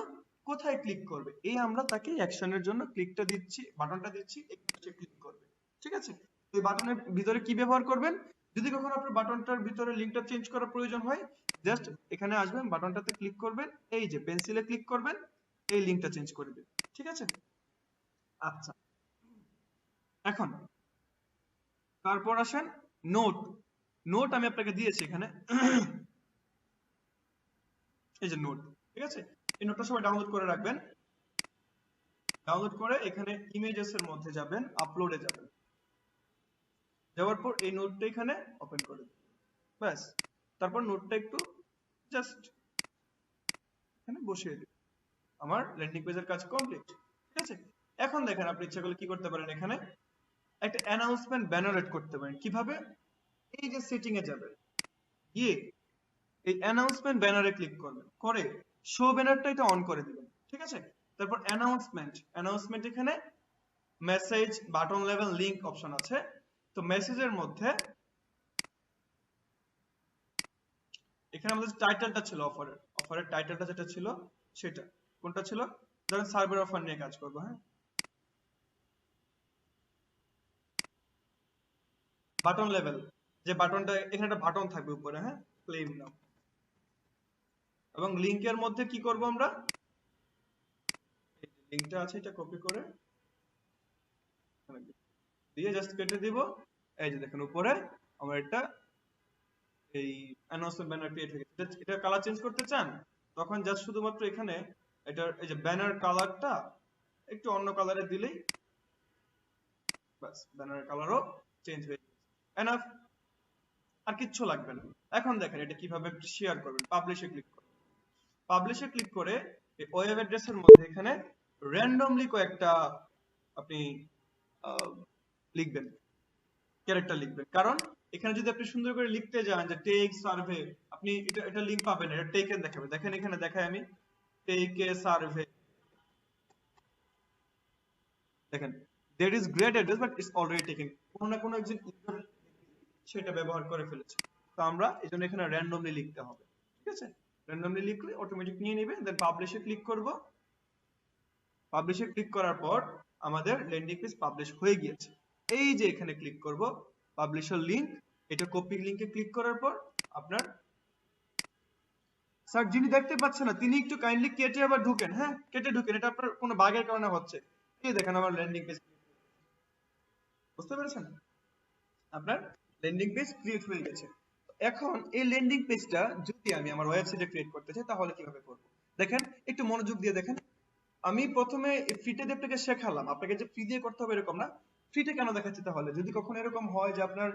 কোথায় ক্লিক করবে, এই আমরা তাকে অ্যাকশনের জন্য ক্লিকটা দিচ্ছি, বাটনটা দিচ্ছি, এখানে সে ক্লিক করবে, ঠিক আছে? এই বাটনের ভিতরে কি ব্যবহার করবেন, যদি কখনো আপনার বাটনটার ভিতরে লিংকটা চেঞ্জ করার প্রয়োজন হয়, জাস্ট এখানে আসবেন, বাটনটাতে ক্লিক করবেন, এই যে পেন্সিলে ক্লিক করবেন, এই লিংকটা চেঞ্জ করে দিবেন, ঠিক আছে? আচ্ছা, এখন তারপর আসেন নোট আমি আপনাকে দিয়েছি এখানে, এই যে নোট, ঠিক আছে? এই নোটটা সবাই ডাউনলোড করে রাখবেন। ডাউনলোড করে এখানে ইমেজেস এর মধ্যে যাবেন, আপলোডে যাবেন, যাওয়ার পর এই নোটটা এখানে ওপেন করে দিবেন, ব্যাস। তারপর নোটটা একটু জাস্ট এখানে বসিয়ে দিবেন, আমার ল্যান্ডিং পেজের কাজ কমপ্লিট। ঠিক আছে, এখন দেখেন আপনি ইচ্ছা করলে কি করতে পারেন, এখানে একটা অ্যানাউন্সমেন্ট ব্যানার এড করতে পারেন। কিভাবে? এই যে সেটিং এ যাবেন, গিয়ে এই অ্যানাউন্সমেন্ট ব্যানারে ক্লিক করবেন, করে শো ব্যানারটা এটা অন করে দিবেন। ঠিক আছে, তারপর অ্যানাউন্সমেন্ট এখানে message, button level, link option আছে। তো মেসেজের মধ্যে এখানে আমাদের টাইটেলটা ছিল অফারের টাইটেলটা যেটা ছিল সেটা কোনটা ছিল, ধরেন সার্ভার অফার নিয়ে কাজ করবো। হ্যাঁ, বাটন লেভেল, যে বাটনটা এখানে একটা বাটন থাকবে উপরে, হ্যাঁ, ক্লেম নাও। এবং লিংকের মধ্যে কি করব আমরা, লিংকটা আছে এটা কপি করে দিয়ে জাস্ট কেটে দিব। এই যে দেখেন উপরে আমার একটা এই অ্যানাউন্সমেন্ট ব্যানার ক্রিয়েট হয়ে গেছে। এটা কালার চেঞ্জ করতে চান তখন জাস্ট শুধুমাত্র এখানে এটার এই যে ব্যানার কালারটা একটু অন্য কালারে দিলেই বাস, ব্যানারের কালারও চেঞ্জ হয়ে যাবে। এনাফ, আর কিচ্ছু লাগবে না। এখন দেখেন এটা কিভাবে শেয়ার করবেন। পাবলিশে ক্লিক করবেন, পাবলিশে ক্লিক করে এই ওয়েব অ্যাড্রেসের মধ্যে এখানে র্যান্ডমলি কয়েকটা আপনি লিখবেন, ক্যারেক্টার লিখবেন। কারণ এখানে যদি আপনি সুন্দর করে লিখতে যান যে টেক সার্ভে, আপনি এটা লিংক পাবেন, এটা টেকেন দেখাবে। দেখেন এখানে দেখাই আমি টেক এ সার্ভে, দেখেন there is great address but it's already taken, কোনো না কোনো একজন ইউজার সেটা ব্যবহার করে ফেলেছে। তো আমরা এজন্য এখানে র্যান্ডমলি লিখতে হবে। ঠিক আছে, র্যান্ডমলি লিখলে অটোমেটিক নিয়ে নেবে। দেন পাবলিশে ক্লিক করব, পাবলিশে ক্লিক করার পর আমাদের ল্যান্ডিং পেজ পাবলিশ হয়ে গিয়েছে। এই যে এখানে ক্লিক করব পাবলিশার লিংক, এটা কপি লিংকে ক্লিক করার পর আপনার স্যার যিনি দেখতে পাচ্ছেন না তিনি একটু কাইন্ডলি কেটে আবার ঢুকেন। হ্যাঁ, কেটে ঢুকেন, এটা আপনার কোনো বাগের কারণে হচ্ছে। এই দেখেন আমার ল্যান্ডিং পেজ, বুঝতে পেরেছেন, আপনার ল্যান্ডিং পেজ ক্রিয়েট হয়ে গেছে। এখন এই ল্যান্ডিং পেজটা যদি আমি আমার ওয়েবসাইটে ক্রিয়েট করতে চাই তাহলে কিভাবে করব? দেখেন একটু মনোযোগ দিয়ে দেখেন। আমি প্রথমে ফ্রিতে আপনাকে শেখালাম, আপনাকে যে ফ্রি দিয়ে করতে হবে এরকম না। ফ্রিতে কেন দেখাচ্ছি? তাহলে যদি কখনো এরকম হয় যে আপনার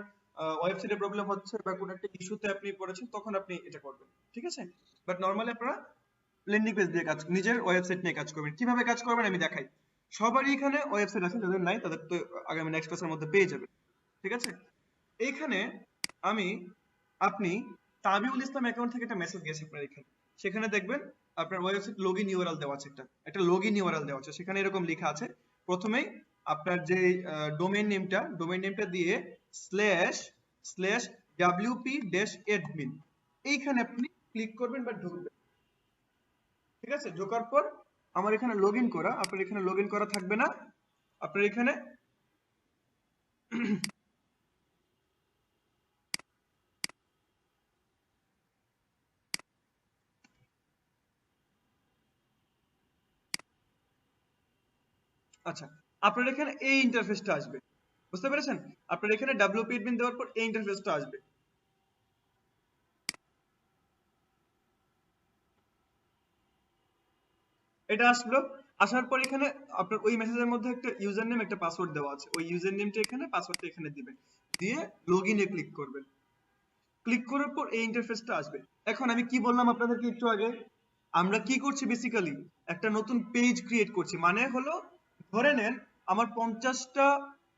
ওয়েবসাইটে প্রবলেম হচ্ছে বা কোনো একটা ইস্যুতে আপনি পড়েছেন তখন আপনি এটা করবেন। ঠিক আছে, বাট নরমালি আপনারা ল্যান্ডিং পেজ দিয়ে কাজ, নিজের ওয়েবসাইট নিয়ে কাজ করবেন। কিভাবে কাজ করবেন আমি দেখাই। সবারই এখানে ওয়েবসাইট আছে, যাদের নাই তাদের তো আগামী নেক্সট ক্লাসের মধ্যে পেয়ে যাবেন। ঠিক আছে, এইখানে আপনি তাবিউল ইসলাম অ্যাকাউন্ট থেকে একটা মেসেজ গেছে আপনার এখানে, সেখানে দেখবেন আপনার ওয়েবসাইট লগইন ইউআরএল দেওয়া আছে, একটা লগইন ইউআরএল দেওয়া আছে। সেখানে এরকম লেখা আছে, প্রথমেই আপনার যে ডোমেইন নেমটা দিয়ে /wp-admin এইখানে আপনি ক্লিক করবেন বা ঢুকবেন। ঠিক আছে, ঢোকার পর আমার এখানে লগইন করা, আপনার এখানে লগইন করা থাকবে না। আপনার এখানে আচ্ছা, আপনার এখানে এই ইন্টারফেসটা আসবে, বুঝতে পেরেছেন? আপনার এখানে wp-admin দেওয়ার পর এই ইন্টারফেসটা আসবে। এটা আসলো, আসার পর এখানে আপনার ওই মেসেজের মধ্যে একটা ইউজার নেম একটা পাসওয়ার্ড দেওয়া আছে, ওই ইউজার নেমটা এখানে, পাসওয়ার্ডটা এখানে দিবেন, দিয়ে লগইনে ক্লিক করবেন। ক্লিক করার পর এই ইন্টারফেসটা আসবে। এখন আমি কি বললাম আপনাদেরকে একটু আগে, আমরা কি করছি বেসিক্যালি একটা নতুন পেজ ক্রিয়েট করছি। মানে হলো ধরে নেন আমার 50টা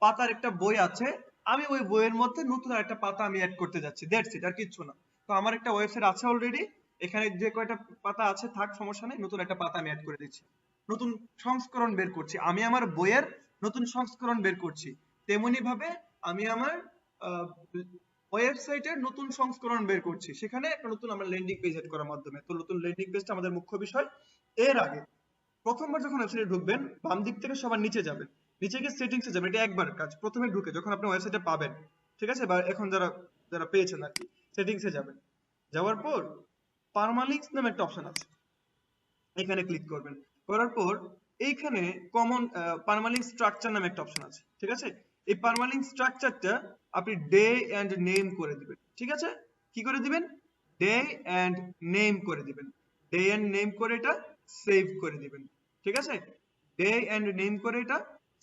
পাতার একটা বই আছে, আমি ওই বইয়ের মধ্যে নতুন একটা পাতা আমি অ্যাড করতে যাচ্ছি, দ্যাটস ইট, আর কিছু না। তো আমার একটা ওয়েবসাইট আছে অলরেডি, এখানে যে কয়টা পাতা আছে থাক, সমস্যা নেই, নতুন একটা পাতা আমি অ্যাড করে দিচ্ছি, নতুন সংস্করণ বের করছি, আমি আমার বইয়ের নতুন সংস্করণ বের করছি। তেমনি ভাবে আমি আমার ওয়েবসাইটের নতুন সংস্করণ বের করছি, সেখানে একটা নতুন আমরা ল্যান্ডিং পেজ এড করার মাধ্যমে। তো নতুন ল্যান্ডিং পেজটা আমাদের মুখ্য বিষয়। এর আগে প্রথমবার যখন ওয়েবসাইটে ঢুকবেন বাম দিক থেকে সবার নিচে যাবেন, নিচে গিয়ে সেটিংসে যাবেন, এটা একবার কাজ। প্রথমে ঢুকে যখন আপনি ওয়েবসাইটে পাবেন, ঠিক আছে, বা এখন যারা পেয়েছেন আর কি, সেটিংসে যাবেন, যাওয়ার পর পারমালিঙ্কস নামে একটা অপশন আছে, এখানে ক্লিক করবেন। করার পর এইখানে কমন পারমালিঙ্ক স্ট্রাকচার নামে একটা অপশন আছে। ঠিক আছে, এই পারমালিঙ্ক স্ট্রাকচারটা আপনি ডে এন্ড নেম করে দিবেন। ঠিক আছে, কি করে দিবেন? ডে এন্ড নেম করে দিবেন। ডে এন্ড নেম করে এটা সেভ করে দিবেন। ঠিক আছে, ডে এন্ড নেম করে এটা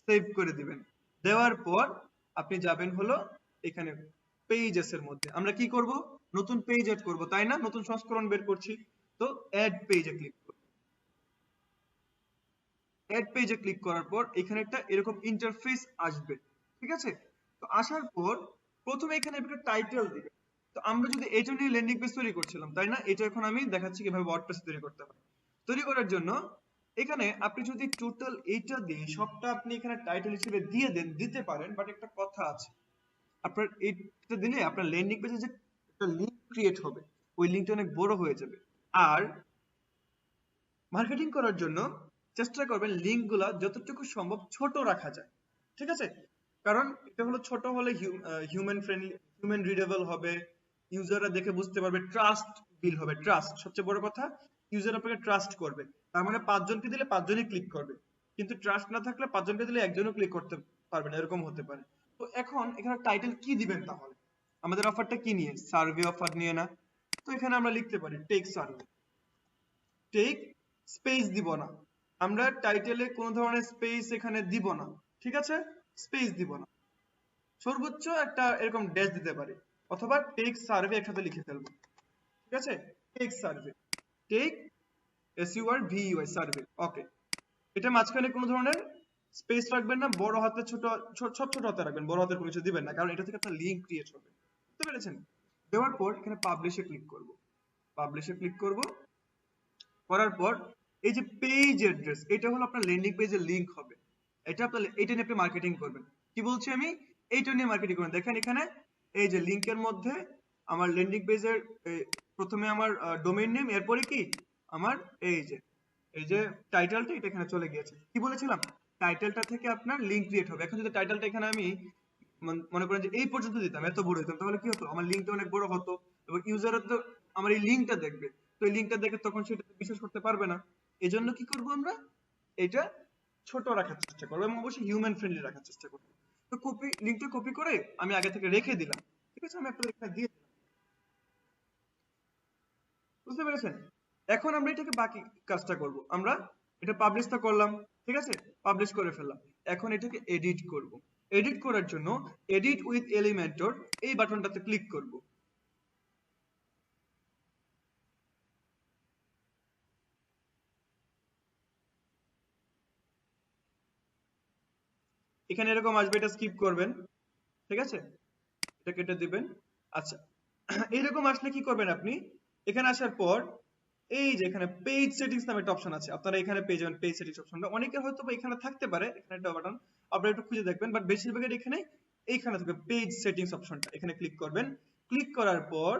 সেভ করে দিবেন। দেওয়ার পর আপনি যাবেন হলো এখানে পেজেস এর মধ্যে। আমরা কি করব, নতুন পেজ এড করব, তাই না? নতুন সংস্করণ বের করছি, তো অ্যাড পেজে ক্লিক করব। অ্যাড পেজে ক্লিক করার পর এখানে একটা এরকম ইন্টারফেস আসবে। ঠিক আছে, তো আসার পর প্রথমে এখানে একটা টাইটেল দিবে। তো আমরা যদি এটা নিয়ে ল্যান্ডিং পেজ তৈরি করছিলাম, তাই না? এটা এখন আমি দেখাচ্ছি কিভাবে ওয়ার্ডপ্রেস তৈরি করতে হয়। তৈরি করার জন্য এখানে আপনি যদি টোটাল এইটা দিয়ে সবটা আপনি এখানে টাইটেল হিসেবে দিয়ে দেন, দিতে পারেন, বাট একটা কথা আছে, আপনার এইটা দিলে আপনার ল্যান্ডিং পেজে যে একটা লিংক ক্রিয়েট হবে, ওই লিংকটা অনেক বড় হয়ে যাবে। আর মার্কেটিং করার জন্য চেষ্টা করবেন লিঙ্কগুলা যতটুকু সম্ভব ছোট রাখা যায়। ঠিক আছে, কারণ এটা হলো ছোট হলে হিউম্যান ফ্রেন্ডলি, হিউম্যান রিডেবল হবে, ইউজাররা দেখে বুঝতে পারবে, ট্রাস্ট বিল হবে। ট্রাস্ট সবচেয়ে বড় কথা, ইউজার আপনাকে ট্রাস্ট করবে। তার মানে 5 জনকে দিলে 5 জনই ক্লিক করবে, কিন্তু ট্রাস্ট না থাকলে 5 জনকে দিলে একজনও ক্লিক করতে পারবে না, এরকম হতে পারে। তো এখন এখানে টাইটেল কি দিবেন তাহলে? আমাদের অফারটা কি নিয়ে? সার্ভে অফার নিয়ে না? তো এখানে আমরা লিখতে পারি টেক সার্ভে। টেক স্পেস দিব না, আমরা টাইটেলে কোনো ধরনের স্পেস এখানে দিব না। ঠিক আছে, স্পেস দিব না, সর্বোচ্চ একটা এরকম ড্যাশ দিতে পারি, অথবা টেক সার্ভে একসাথে লিখে ফেলবো। ঠিক আছে, take survey, take SURVEY survey. Okay, এটা মাঝখানে কোনো ধরনের স্পেস রাখবেন না, বড় হাতে সব ছোট হাতে রাখবেন, বড় হাতের কোনো কিছু দিবেন না, কারণ এটা থেকে একটা লিংক ক্রিয়েট হবে। বুঝতে পেরেছেন? দেওয়ার পর এখানে পাবলিশে ক্লিক করব। পাবলিশে ক্লিক করব, করার পর এই যে পেজ অ্যাড্রেস, এটা হলো আপনার ল্যান্ডিং পেজের লিংক হবে। এটা নিয়ে আপনি মার্কেটিং করবেন। কি বলছি আমি? এইটা নিয়ে মার্কেটিং করবেন। দেখেন এখানে এই যে লিংকের মধ্যে আমার ল্যান্ডিং পেজের প্রথমে আমার ডোমেইন নেম, এরপরে কি আমার এই যে টাইটেলটা, এটা এখানে চলে গিয়েছে। কি বলেছিলাম? টাইটেলটা থেকে আপনার লিংক ক্রিয়েট হবে। এখন যদি টাইটেলটা এখানে আমি মনে করেন যে এই পর্যন্ত দিতাম, এত বড় দিতাম, তাহলে কি হতো? আমার লিংকটা অনেক বড় হতো, এবং ইউজাররা তো আমার এই লিংকটা দেখবে, তো এই লিংকটা দেখে তখন সেটা বিশ্বাস করতে পারবে না। এজন্য কি করব আমরা? এটা ছোট রাখার চেষ্টা করবো, এবং অবশ্যই হিউম্যান ফ্রেন্ডলি রাখার চেষ্টা করবো। তো লিংকটা কপি করে আমি আগে থেকে রেখে দিলাম। ঠিক আছে, আমি আপনাদের এখানে দিয়ে দিলাম। বুঝতে পেরেছেন? এখন আমরা এটাকে বাকি কাজটা করব। আমরা এটা পাবলিশ তো করলাম, ঠিক আছে, পাবলিশ করে ফেললাম। এখন এটাকে এডিট করব। এডিট করার জন্য এডিট উইথ এলিমেন্টর এই বাটনটাতে ক্লিক করব। এখানে এরকম আসবে, এটা স্কিপ করবেন। ঠিক আছে, এটা কেটে দিবেন। আচ্ছা, এইরকম আসলে কি করবেন আপনি? এখানে আসার পর এই যে এখানে পেজ সেটিংস নামে একটা অপশন আছে, আপনারা এখানে পেয়ে যাবেন পেজ সেটিংস অপশনটা। অনেকের হয়তো এখানে থাকতে পারে, এখানে একটা বাটন, আপনারা একটু খুঁজে দেখবেন, বাট বেশিরভাগের এখানে এইখানে থাকবে পেজ সেটিংস অপশনটা। এখানে ক্লিক করবেন। ক্লিক করার পর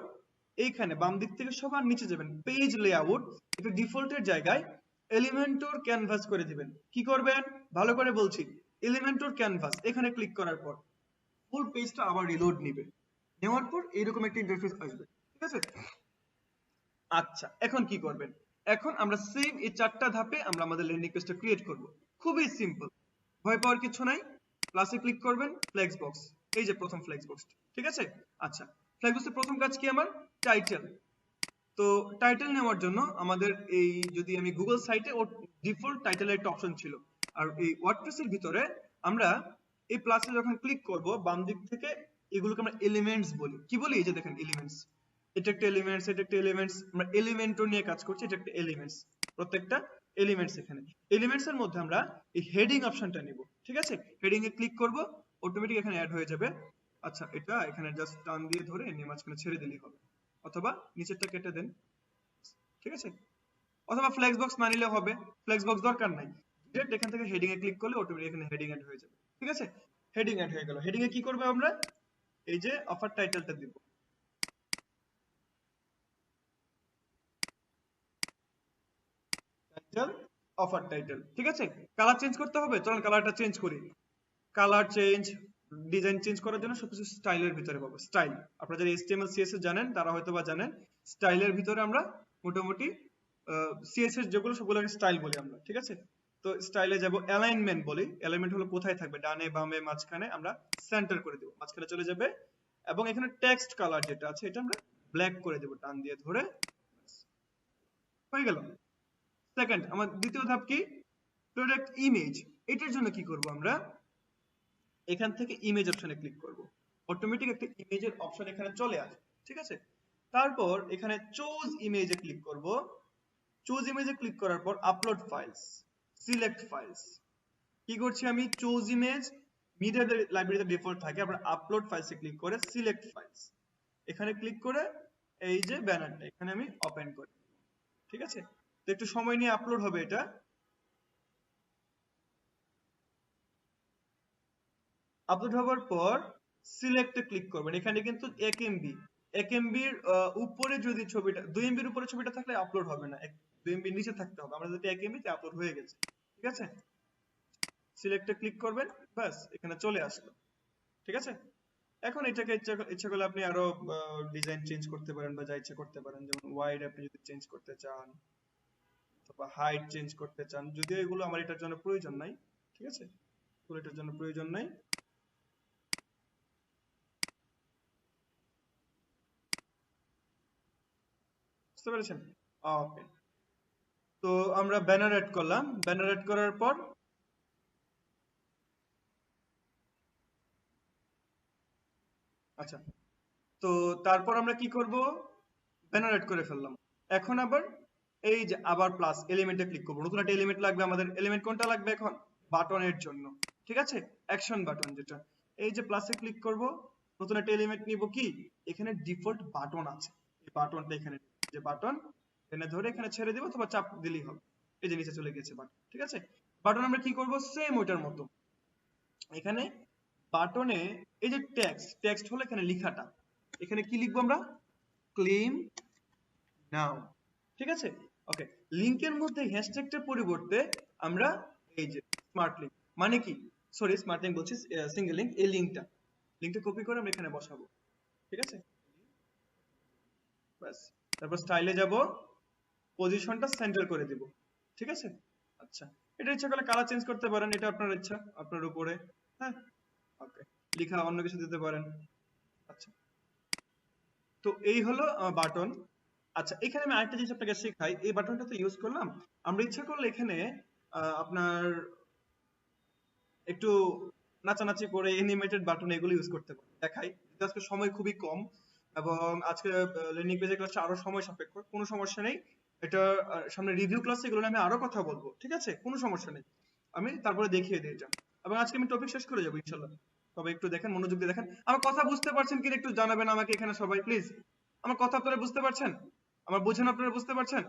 এইখানে বাম দিক থেকে সবার নিচে যাবেন, পেজ লেআউট, এটা ডিফল্টের জায়গায় এলিমেন্টর ক্যানভাস করে দিবেন। কি করবেন? ভালো করে বলছি, এলিমেন্টর ক্যানভাস, এখানে ক্লিক করার পর ফুল পেজটা আবার রিলোড নিবে। নেওয়ার পর এরকম একটা ইন্টারফেস আসবে। ঠিক আছে, আচ্ছা এখন কি করবেন? এখন আমরা সেম এই 4টা ধাপে আমরা আমাদের ল্যান্ডিং পেজটা ক্রিয়েট করব। খুবই সিম্পল, ভয় পাওয়ার কিছু নাই। প্লাসে ক্লিক করবেন, ফ্লেক্স বক্স, এই যে প্রথম ফ্লেক্স বক্স। ঠিক আছে, আচ্ছা, ফ্লেক্স বক্সের প্রথম কাজ কি আমার? টাইটেল। তো টাইটেল নেওয়ার জন্য আমাদের এই, যদি আমি গুগল সাইটে ওর ডিফল্ট টাইটেলের একটা অপশন ছিল, আর এই ওয়ার্ডপ্রেসের ভিতরে আমরা এই প্লাসে যখন ক্লিক করব, বাম দিক থেকে এগুলোকে আমরা এলিমেন্টস বলি। কি বলি? এই যে দেখেন এলিমেন্টস, এটা একটা এলিমেন্টস, এটা একটা এলিমেন্টস, আমরা এলিমেন্টও নিয়ে কাজ করছি, এটা একটা এলিমেন্টস, প্রত্যেকটা এলিমেন্টস। এখানে এলিমেন্টস এর মধ্যে আমরা এই হেডিং অপশনটা নিব। ঠিক আছে, হেডিং এ ক্লিক করব, অটোমেটিক এখানে অ্যাড হয়ে যাবে। আচ্ছা, এটা এখানে জাস্ট টান দিয়ে ধরে নিয়ে মাঝখানে ছেড়ে দিলেই হবে, অথবা নিচেরটা কেটে দেন। ঠিক আছে, অথবা ফ্লেক্স বক্স না নিলে হবে, ফ্লেক্স বক্স দরকার নাই। ডিরেক্ট এখান থেকে হেডিং এ ক্লিক করলে অটোমেটিক এখানে হেডিং অ্যাড হয়ে যাবে। ঠিক আছে, হেডিং অ্যাড হয়ে গেল। হেডিং এ কি করবে? আমরা এই যে অফার টাইটেলটা দিব। Title, offer title. ঠিক আছে, কালার চেঞ্জ করতে হবে, চলুন কালারটা চেঞ্জ করি। কালার চেঞ্জ, ডিজাইন চেঞ্জ করার জন্য সবকিছু স্টাইলের ভিতরে পাবো। স্টাইল, আপনারা যারা HTML CSS জানেন তারা হয়তোবা জানেন, স্টাইলের ভিতরে আমরা মোটামুটি CSS যেগুলো সবগুলোকে স্টাইল বলি আমরা। ঠিক আছে, তো স্টাইলে যাব, অ্যালাইনমেন্ট বলি। অ্যালাইনমেন্ট হলো কোথায় থাকবে, ডানে বামে মাঝখানে, আমরা সেন্টার করে দেব, মাঝখানে চলে যাবে। এবং এখানে টেক্সট কালার যেটা আছে এটা আমরা ব্ল্যাক করে দেব, টান দিয়ে ধরে, হয়ে গেল। সেকেন্ড আমার দ্বিতীয় ধাপ কি, প্রোডাক্ট ইমেজ। এটার জন্য কি করব আমরা, এখান থেকে ইমেজ অপশনে ক্লিক করব, অটোমেটিক একটা ইমেজের অপশন এখানে চলে আসবে, ঠিক আছে। তারপর এখানে চুজ ইমেজে ক্লিক করব, চুজ ইমেজে ক্লিক করার পর আপলোড ফাইলস, সিলেক্ট ফাইলস। কি করছি আমি, চুজ ইমেজ মিডিয়া লাইব্রেরিতে ডিফল্ট থাকে, আমরা আপলোড ফাইলসে ক্লিক করে সিলেক্ট ফাইলস এখানে ক্লিক করে এই যে ব্যানারটা এখানে আমি ওপেন করি, ঠিক আছে। তো একটু সময় নিয়ে আপলোড হবে এটা। আপলোড হওয়ার পর সিলেক্টে ক্লিক করবেন, এখানে কিন্তু 1 MB, 1 MBর উপরে যদি ছবিটা 2 MBর উপরে ছবিটা থাকলে আপলোড হবে না, 2 MBর নিচে থাকতে হবে। আমরা যদি 1 MB তে আপলোড হয়ে গেছে, ঠিক আছে। সিলেক্টে ক্লিক করবেন, বাস এখানে চলে আসলো, ঠিক আছে। এখন এটাকে ইচ্ছা করলে আপনি আরো ডিজাইন চেঞ্জ করতে পারেন বা যা ইচ্ছা করতে পারেন, যেমন ওয়াইড আপনি যদি চেঞ্জ করতে চান অথবা হাইট চেঞ্জ করতে চান, যদিও এগুলো আমার এটার জন্য প্রয়োজন নাই, ঠিক আছে, এগুলো এটার জন্য প্রয়োজন নাই। বুঝতে পেরেছেন? ওকে, তো আমরা ব্যানার অ্যাড করলাম, ব্যানার অ্যাড করার পর আচ্ছা, তো তারপর আমরা কি করব, ব্যানার অ্যাড করে ফেললাম। এখন আবার এই যে আবার প্লাস এলিমেন্টে ক্লিক করব, নতুন একটা এলিমেন্ট লাগবে আমাদের। এলিমেন্ট কোনটা লাগবে এখন, বাটনের জন্য, ঠিক আছে, অ্যাকশন বাটন যেটা। এই যে প্লাসে ক্লিক করব, নতুন একটা এলিমেন্ট নিব, কি এখানে ডিফল্ট বাটন আছে, এই বাটনটা এখানে, যে বাটন এখানে ধরে এখানে ছেড়ে দিব অথবা চাপ দিলেই হবে, এই যে নিচে চলে গেছে বাটন, ঠিক আছে। বাটন আমরা কি করব, সেম ওইটার মতো এখানে বাটনে এই যে টেক্সট, টেক্সট হলো এখানে লেখাটা, এখানে কি লিখবো আমরা, ক্লেম নাও, ঠিক আছে। ওকে, লিংকের মধ্যে হ্যাশট্যাগটার পরিবর্তে আমরা এই যে স্মার্ট লিংক, মানে কি, সরি স্মার্ট লিংক বলছি, সিঙ্গেল লিংক, এই লিংকটা কপি করে আমরা এখানে বসাবো, ঠিক আছে। বাস, তারপর স্টাইলে যাব, পজিশনটা সেন্টার করে দিব, ঠিক আছে। আচ্ছা, এটা ইচ্ছা করলে কালার চেঞ্জ করতে পারেন, এটা আপনার ইচ্ছা, আপনার উপরে, হ্যাঁ। ওকে, লেখা অন্য কিছু দিতে পারেন। আচ্ছা, তো এই হলো বাটন। আচ্ছা, এখানে আমি আরেকটা জিনিস আপনাকে শেখাই, এই বাটনটা তো ইউজ করলাম, আমরা ইচ্ছা করলে এখানে আপনার একটু নাচানাচি করে অ্যানিমেটেড বাটন এগুলো ইউজ করতে পারি, দেখাই। আজকে সময় খুবই কম এবং আজকে লার্নিং পেজের ক্লাসটা আরো সময় সাপেক্ষ, কোনো সমস্যা নেই। এটা সামনে রিভিউ ক্লাসে এগুলো নিয়ে আমি আরো কথা বলবো, ঠিক আছে, কোনো সমস্যা নেই। আমি তারপরে দেখিয়ে দিই এটা, এবং আজকে আমি টপিক শেষ করে যাবো ইনশাল্লাহ। তবে একটু দেখেন, মনোযোগ দিয়ে দেখেন, আমার কথা বুঝতে পারছেন কিনা একটু জানাবেন আমাকে এখানে সবাই প্লিজ। আমার কথা আপনারা বুঝতে পারছেন, আমার বোঝেন আপনারা বুঝতে পারছেন?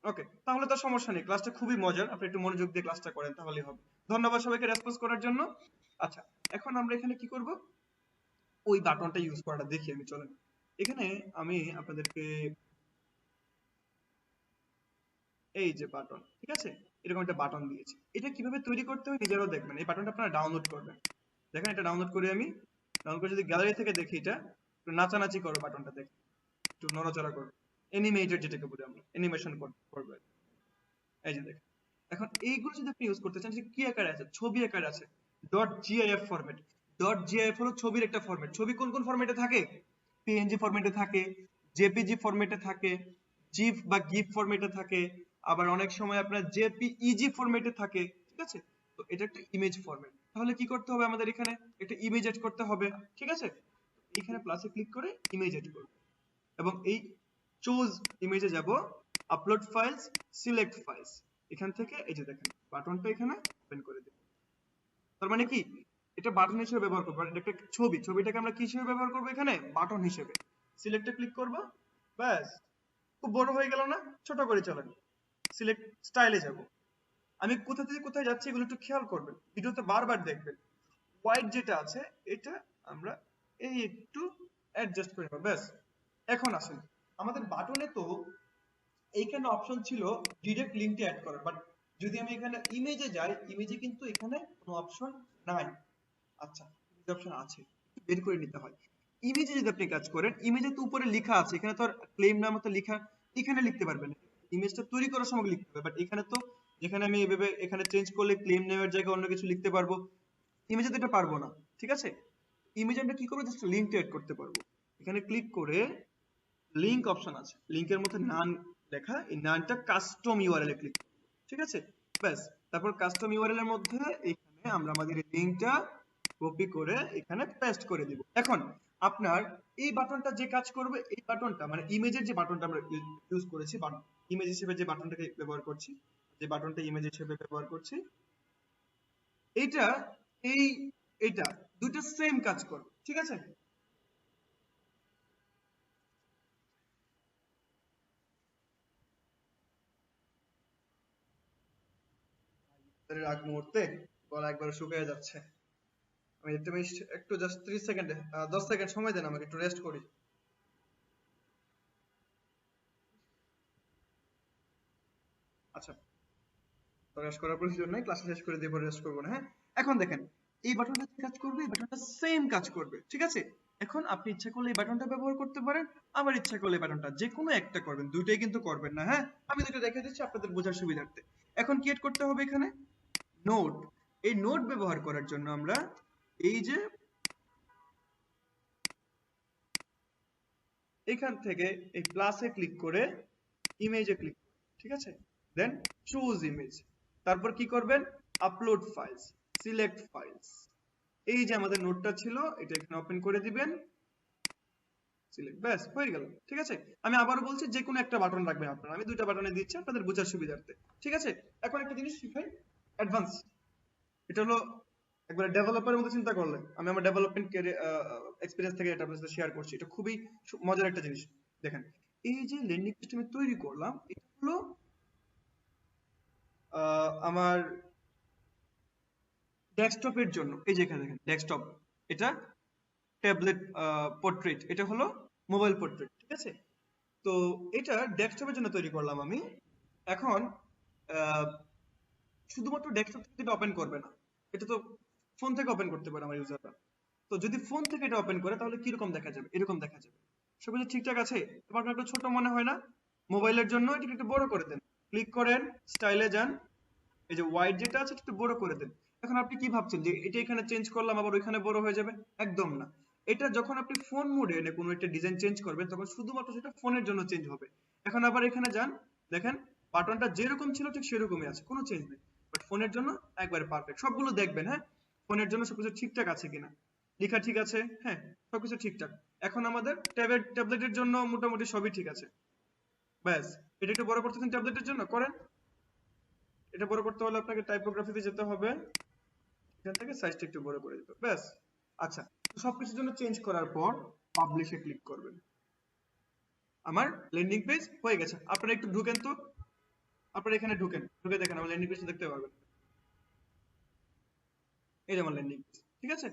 ওকে, তাহলে তো সমস্যা নেই, ক্লাসটা খুবই মজার, আপনি একটু মনোযোগ দিয়ে ক্লাসটা করেন তাহলেই হবে। ধন্যবাদ সবাইকে রেসপন্স করার জন্য। আচ্ছা, এখন আমরা এখানে কি করব, ওই বাটনটা ইউজ করাটা দেখি আমি, চলেন। এখানে আমি আপনাদেরকে এই যে বাটন, ঠিক আছে, এরকম একটা বাটন দিয়েছি, এটা কিভাবে তৈরি করতে হয় নিজেরাও দেখবেন। এই বাটনটা আপনারা ডাউনলোড করবেন, দেখেন এটা ডাউনলোড করে আমি, ডাউনলোড করে যদি গ্যালারি থেকে দেখি, এটা একটু নাচানাচি করো, বাটনটা দেখে একটু নড়াচড়া করো, অ্যানিমেটেড যেটাকে বলি আমরা, অ্যানিমেশন করবে, এই যে দেখেন। এখন এইগুলো যদি আপনি ইউজ করতে চান, যে কি আকারে আছে, ছবি আকারে আছে, .gif ফরম্যাট। .gif হলো ছবির একটা ফরম্যাট। ছবি কোন কোন ফরম্যাটে থাকে, PNG ফরম্যাটে থাকে, JPG ফরম্যাটে থাকে, GIF বা GIF ফরম্যাটে থাকে, আবার অনেক সময় আপনার JPEG ফরম্যাটে থাকে, ঠিক আছে। তো এটা একটা ইমেজ ফরম্যাট, তাহলে কি করতে হবে আমাদের, এখানে একটা ইমেজ এড করতে হবে, ঠিক আছে। এখানে প্লাসে ক্লিক করে ইমেজ এড করব, এবং এই চুজ ইমেজে যাব, আপলোড ফাইলস, সিলেক্ট ফাইলস, এখান থেকে এই যে দেখেন বাটনটা এখানে ওপেন করে দেব। তার মানে কি, এটা বাটন হিসেবে ব্যবহার করব, এটা একটা ছবি, ছবিটাকে আমরা কি হিসেবে ব্যবহার করব, এখানে বাটন হিসেবে। সিলেক্টে ক্লিক করব, ব্যাস, খুব বড় হয়ে গেল না, ছোট করে চলেন। সিলেক্ট স্টাইলে যাব, আমি কোথা থেকে কোথায় যাচ্ছি এগুলো একটু খেয়াল করবেন, ভিডিওতে বারবার দেখবেন। হোয়াইট যেটা আছে এটা আমরা এই একটু অ্যাডজাস্ট করে নেব, ব্যাস। এখন আসেন, আমাদের বাটনে তো এইখানে অপশন ছিল ডিরেক্ট লিংকটা অ্যাড করার, বাট যদি আমি এখানে ইমেজে যাই, ইমেজে কিন্তু এখানে কোনো অপশন নাই। আচ্ছা, অপশন আছে, বের করে নিতে হয়। ইমেজে যদি আপনি কাজ করেন, ইমেজে তো উপরে লেখা আছে, এখানে তো আর ক্লেম নাম তো লেখা এখানে লিখতে পারবেন, ইমেজটা তৈরি করার সময় লিখতে হবে, বাট এখানে তো, যেখানে আমি এইভাবে এখানে চেঞ্জ করলে ক্লেম নেমের জায়গায় অন্য কিছু লিখতে পারবো, ইমেজে তো এটা পারবো না, ঠিক আছে। ইমেজে আমরা কি করবো, জাস্ট লিংকটা অ্যাড করতে পারবো। এখানে ক্লিক করে লিংক অপশন আছে, লিংকের মধ্যে নান লেখা এই নামটা কাস্টম ইউআরএল এ ক্লিক, ঠিক আছে? ব্যাস, তারপর কাস্টম ইউআরএল এর মধ্যে এখানে আমরা আমাদের লিংকটা কপি করে এখানে পেস্ট করে দিব। এখন আপনার এই বাটনটা যে কাজ করবে, এই বাটনটা মানে ইমেজের যে বাটনটা আমরা ইউজ করেছি, ইমেজ হিসেবে যে বাটনটাকে ব্যবহার করছি, যে বাটনটা ইমেজ হিসেবে ব্যবহার করছি, এইটা এই এটা দুটো সেম কাজ করবে, ঠিক আছে? আগ মুহূর্তে গলা একবার শুকিয়ে যাচ্ছে। আমি একটু জাস্ট 30 সেকেন্ডে 10 সেকেন্ড সময় দেন আমাকে, একটু রেস্ট করি। আচ্ছা, তো রেস্ট করার প্রয়োজন নাই, ক্লাস শেষ করে দিয়ে পরে রেস্ট করবো না, হ্যাঁ? এখন দেখেন এই বাটনটা যে কাজ করবে, এই বাটনটা সেম কাজ করবে, ঠিক আছে? এখন আপনি ইচ্ছা করলে এই বাটনটা ব্যবহার করতে পারেন, আবার ইচ্ছা করলে এই বাটনটা, যে কোনো একটা করবেন, দুইটাই কিন্তু করবেন না, হ্যাঁ? আমি দুটো দেখে দিচ্ছি আপনাদের বোঝার সুবিধার্থে। এখন ক্রিয়েট করতে হবে এখানে নোট। এই নোট ব্যবহার করার জন্য আমরা এই যে এখান থেকে এই প্লাসে ক্লিক করে ইমেজে ক্লিক, ঠিক আছে? দেন চুজ ইমেজ, তারপর কি করবেন, আপলোড ফাইলস, সিলেক্ট ফাইলস। এই যে আমাদের নোটটা ছিল, এটা এখানে ওপেন করে দিবেন, সিলেক্ট, ব্যাস হয়ে গেল, ঠিক আছে? আমি আবারও বলছি যে কোনো একটা বাটন রাখবেন আপনারা, আমি দুইটা বাটনে দিচ্ছি আপনাদের বোঝার সুবিধার্থে, ঠিক আছে? এখন একটা জিনিস শিখাই, অ্যাডভান্স। এটা হলো একবারে ডেভেলপারের মতো চিন্তা করলে, আমি আমার ডেভেলপমেন্ট এক্সপেরিয়েন্স থেকে এটা আপনাদের সাথে শেয়ার করছি। এটা খুবই মজার একটা জিনিস। দেখেন, এই যে লেন্ডিং পেজটা আমি তৈরি করলাম, এটা হলো আমার ডেস্কটপের জন্য। এই যে এখানে দেখেন ডেস্কটপ, এটা ট্যাবলেট পোর্ট্রেট, এটা হলো মোবাইল পোর্ট্রেট, ঠিক আছে? তো এটা ডেস্কটপের জন্য তৈরি করলাম আমি। এখন শুধুমাত্র ডেস্কটপ থেকে এটা ওপেন করবে না, এটা তো ফোন থেকে ওপেন করতে পারে আমার ইউজাররা। তো যদি ফোন থেকে এটা ওপেন করে তাহলে কিরকম দেখা যাবে, এরকম দেখা যাবে। সবকিছু ঠিকঠাক আছে? এবার আপনার একটু ছোট মনে হয় না? মোবাইলের জন্য এটাকে একটু বড় করে দেন, ক্লিক করেন, স্টাইলে যান, এই যে ওয়াইড যেটা আছে একটু বড় করে দেন। এখন আপনি কি ভাবছেন যে এটা এখানে চেঞ্জ করলাম আবার ওইখানে বড় হয়ে যাবে? একদম না। এটা যখন আপনি ফোন মোডে এনে কোনো একটা ডিজাইন চেঞ্জ করবেন তখন শুধুমাত্র সেটা ফোনের জন্য চেঞ্জ হবে। এখন আবার এখানে যান, দেখেন বাটনটা যেরকম ছিল ঠিক সেরকমই আছে, কোনো চেঞ্জ নেই। বাট ফোনের জন্য একবারে পারফেক্ট। সবগুলো দেখবেন, হ্যাঁ, ফোনের জন্য সবকিছু ঠিকঠাক আছে কিনা, লেখা ঠিক আছে, হ্যাঁ, সবকিছু ঠিকঠাক। এখন আমাদের ট্যাবলেটের জন্য মোটামুটি সবই ঠিক আছে। ব্যাস, এটা একটু বড় করতেছেন ট্যাবলেটের জন্য, করেন। এটা বড় করতে হলে আপনাকে টাইপোগ্রাফিতে যেতে হবে, এখান থেকে সাইজটা একটু বড় করে দিতে হবে, ব্যাস। আচ্ছা, সবকিছুর জন্য চেঞ্জ করার পর পাবলিশে ক্লিক করবেন। আমার ল্যান্ডিং পেজ হয়ে গেছে। আপনারা একটু ঢুকেন তো, আপনারা এখানে ঢুকে দেখেন আমার ল্যান্ডিং পেজটা দেখতে পারবেন। এই যে আমার ল্যান্ডিং পেজ, ঠিক আছে?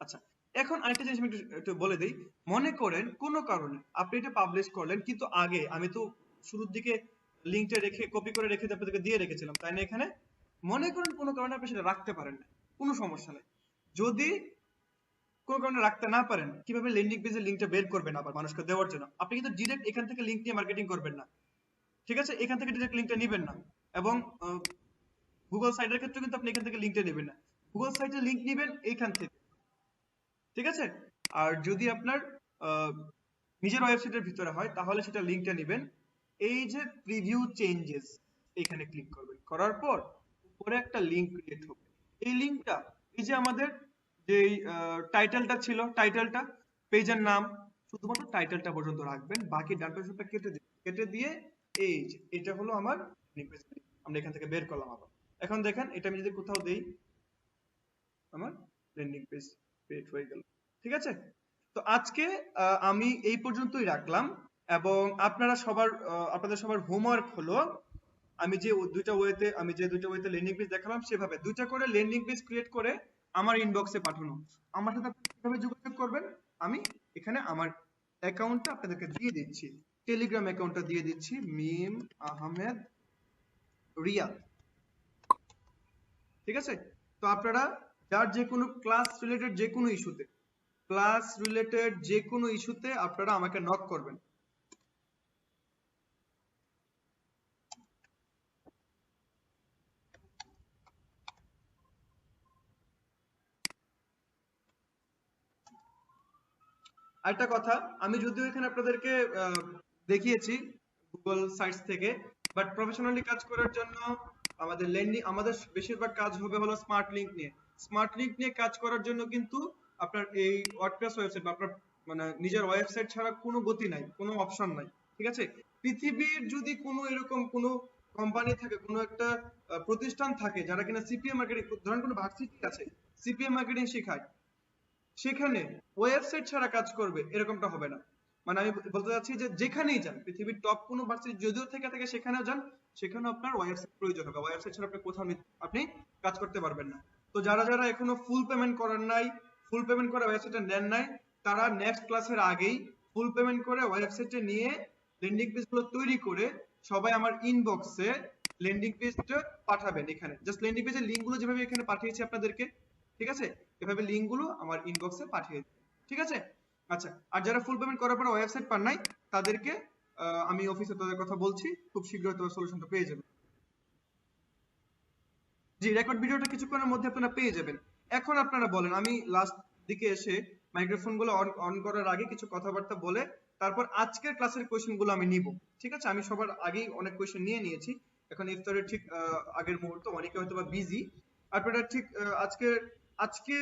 আচ্ছা, এখন আরেকটা জিনিস আমি একটু বলে দিই। মনে করেন কোনো কারণে আপনি এটা পাবলিশ করলেন, কিন্তু আগে আমি তো শুরুর দিকে লিঙ্কটা রেখে কপি করে রেখে আপনাদেরকে দিয়ে রেখেছিলাম, তাই না? এখানে মনে করেন কোনো কারণে আপনি সেটা রাখতে পারেন না, কোনো সমস্যা নেই। যদি কোনো কারণে রাখতে না পারেন, কিভাবে ল্যান্ডিং পেজের লিঙ্কটা বের করবেন আবার মানুষকে দেওয়ার জন্য? আপনি কিন্তু ডিরেক্ট এখান থেকে লিঙ্ক নিয়ে মার্কেটিং করবেন না, ঠিক আছে? এখান থেকে ডিরেক্ট লিঙ্কটা নেবেন না। এবং গুগল সাইটের ক্ষেত্রে কিন্তু আপনি এখান থেকে লিঙ্কটা নেবেন না, গুগল সাইটের লিঙ্ক নেবেন এইখান থেকে, ঠিক আছে? আর যদি আপনার নিজের ওয়েবসাইটের ভিতরে হয় তাহলে সেটা লিঙ্কটা নেবেন, এই যে প্রিভিউ চেঞ্জেস এখানে ক্লিক করবেন, করার পর উপরে একটা লিঙ্ক ক্রিয়েট হবে। এই লিঙ্কটা, এই যে আমাদের যে টাইটেলটা ছিল, টাইটেলটা, পেজের নাম, শুধুমাত্র টাইটেলটা পর্যন্ত রাখবেন, বাকি ডান পাশটা কেটে দিবেন। কেটে দিয়ে এই যে এটা হলো আমার লিঙ্ক পেজ, আমরা এখান থেকে বের করলাম আবার। এখন দেখেন এটা আমি যদি কোথাও দেই, আমার ল্যান্ডিং পেজ ক্রিয়েট হয়ে গেল, ঠিক আছে? তো আজকে আমি এই পর্যন্তই রাখলাম, এবং আপনারা আপনাদের সবার হোমওয়ার্ক হলো আমি যে দুইটা ওয়েতে ল্যান্ডিং পেজ দেখালাম সেভাবে দুইটা করে ল্যান্ডিং পেজ ক্রিয়েট করে আমার ইনবক্সে পাঠানো। আমার সাথে আপনারা কিভাবে যোগাযোগ করবেন, আমি এখানে আমার অ্যাকাউন্টটা আপনাদেরকে দিয়ে দিচ্ছি, টেলিগ্রাম অ্যাকাউন্টটা দিয়ে দিচ্ছি, মিম আহমেদ রিয়াদ, ঠিক আছে? তো আপনারা যার যে কোনো ক্লাস রিলেটেড যে কোনো ইস্যুতে আপনারা আমাকে নক করবেন। আরেকটা কথা, আমি যদিও এখানে আপনাদেরকে দেখিয়েছি গুগল সাইটস থেকে, বাট প্রফেশনালি কাজ করার জন্য আমাদের বেশিরভাগ কাজ হবে হলো স্মার্ট লিংক নিয়ে। স্মার্ট লিংক নিয়ে কাজ করার জন্য কিন্তু আপনার এই ওয়ার্ডপ্রেস ওয়েবসাইট বা আপনার মানে নিজের ওয়েবসাইট ছাড়া কোনো গতি নাই, কোনো অপশন নাই, ঠিক আছে? পৃথিবীর যদি কোনো এরকম কোনো কোম্পানি থাকে, কোনো একটা প্রতিষ্ঠান থাকে যারা কিনা সিপিএম মার্কেটিং, ধরেন কোনো ভার্সিটি আছে সিপিএম মার্কেটিং শেখায়, সেখানে ওয়েবসাইট ছাড়া কাজ করবে এরকমটা হবে না। মানে আমি বলতে চাচ্ছি যে যেখানেই যান, পৃথিবীর টপ কোনো ভার্সিটি যদিও থেকে থাকে সেখানেও যান, সেখানেও আপনার ওয়েবসাইট প্রয়োজন হবে। ওয়েবসাইট ছাড়া আপনি কোথাও আপনি কাজ করতে পারবেন না। তো যারা যারা এখনো ফুল পেমেন্ট করেন নাই, ফুল পেমেন্ট করে ওয়েবসাইটটা নেন নাই, তারা নেক্সট ক্লাসের আগেই ফুল পেমেন্ট করে ওয়েবসাইটে নিয়ে ল্যান্ডিং পেজগুলো তৈরি করে সবাই আমার ইনবক্সে ল্যান্ডিং পেজটা পাঠাবেন। এখানে জাস্ট ল্যান্ডিং পেজের লিংকগুলো যেভাবে এখানে পাঠিয়েছি আপনাদেরকে, ঠিক আছে, এভাবে লিংকগুলো আমার ইনবক্সে পাঠিয়ে দিন, ঠিক আছে? আচ্ছা, আর যারা ফুল পেমেন্ট করার পর ওয়েবসাইট পান নাই তাদেরকে আমি অফিসে তাদের কথা বলছি, খুব শীঘ্রই তোমার সলিউশনটা পেয়ে যাবেন। জি, রেকর্ড ভিডিওটা কিছুক্ষণের মধ্যে আপনারা পেয়ে যাবেন। এখন আপনারা বলেন, আমি লাস্ট দিকে এসে মাইক্রোফোনগুলো অন করার আগে কিছু কথাবার্তা বলে তারপর আজকের ক্লাসের কোশ্চেনগুলো আমি নিব, ঠিক আছে? আমি সবার আগেই অনেক কোশ্চেন নিয়ে নিয়েছি, এখন ইফতারের ঠিক আগের মুহূর্ত, অনেকে হয়তো বা বিজি। আপনারা ঠিক আজকে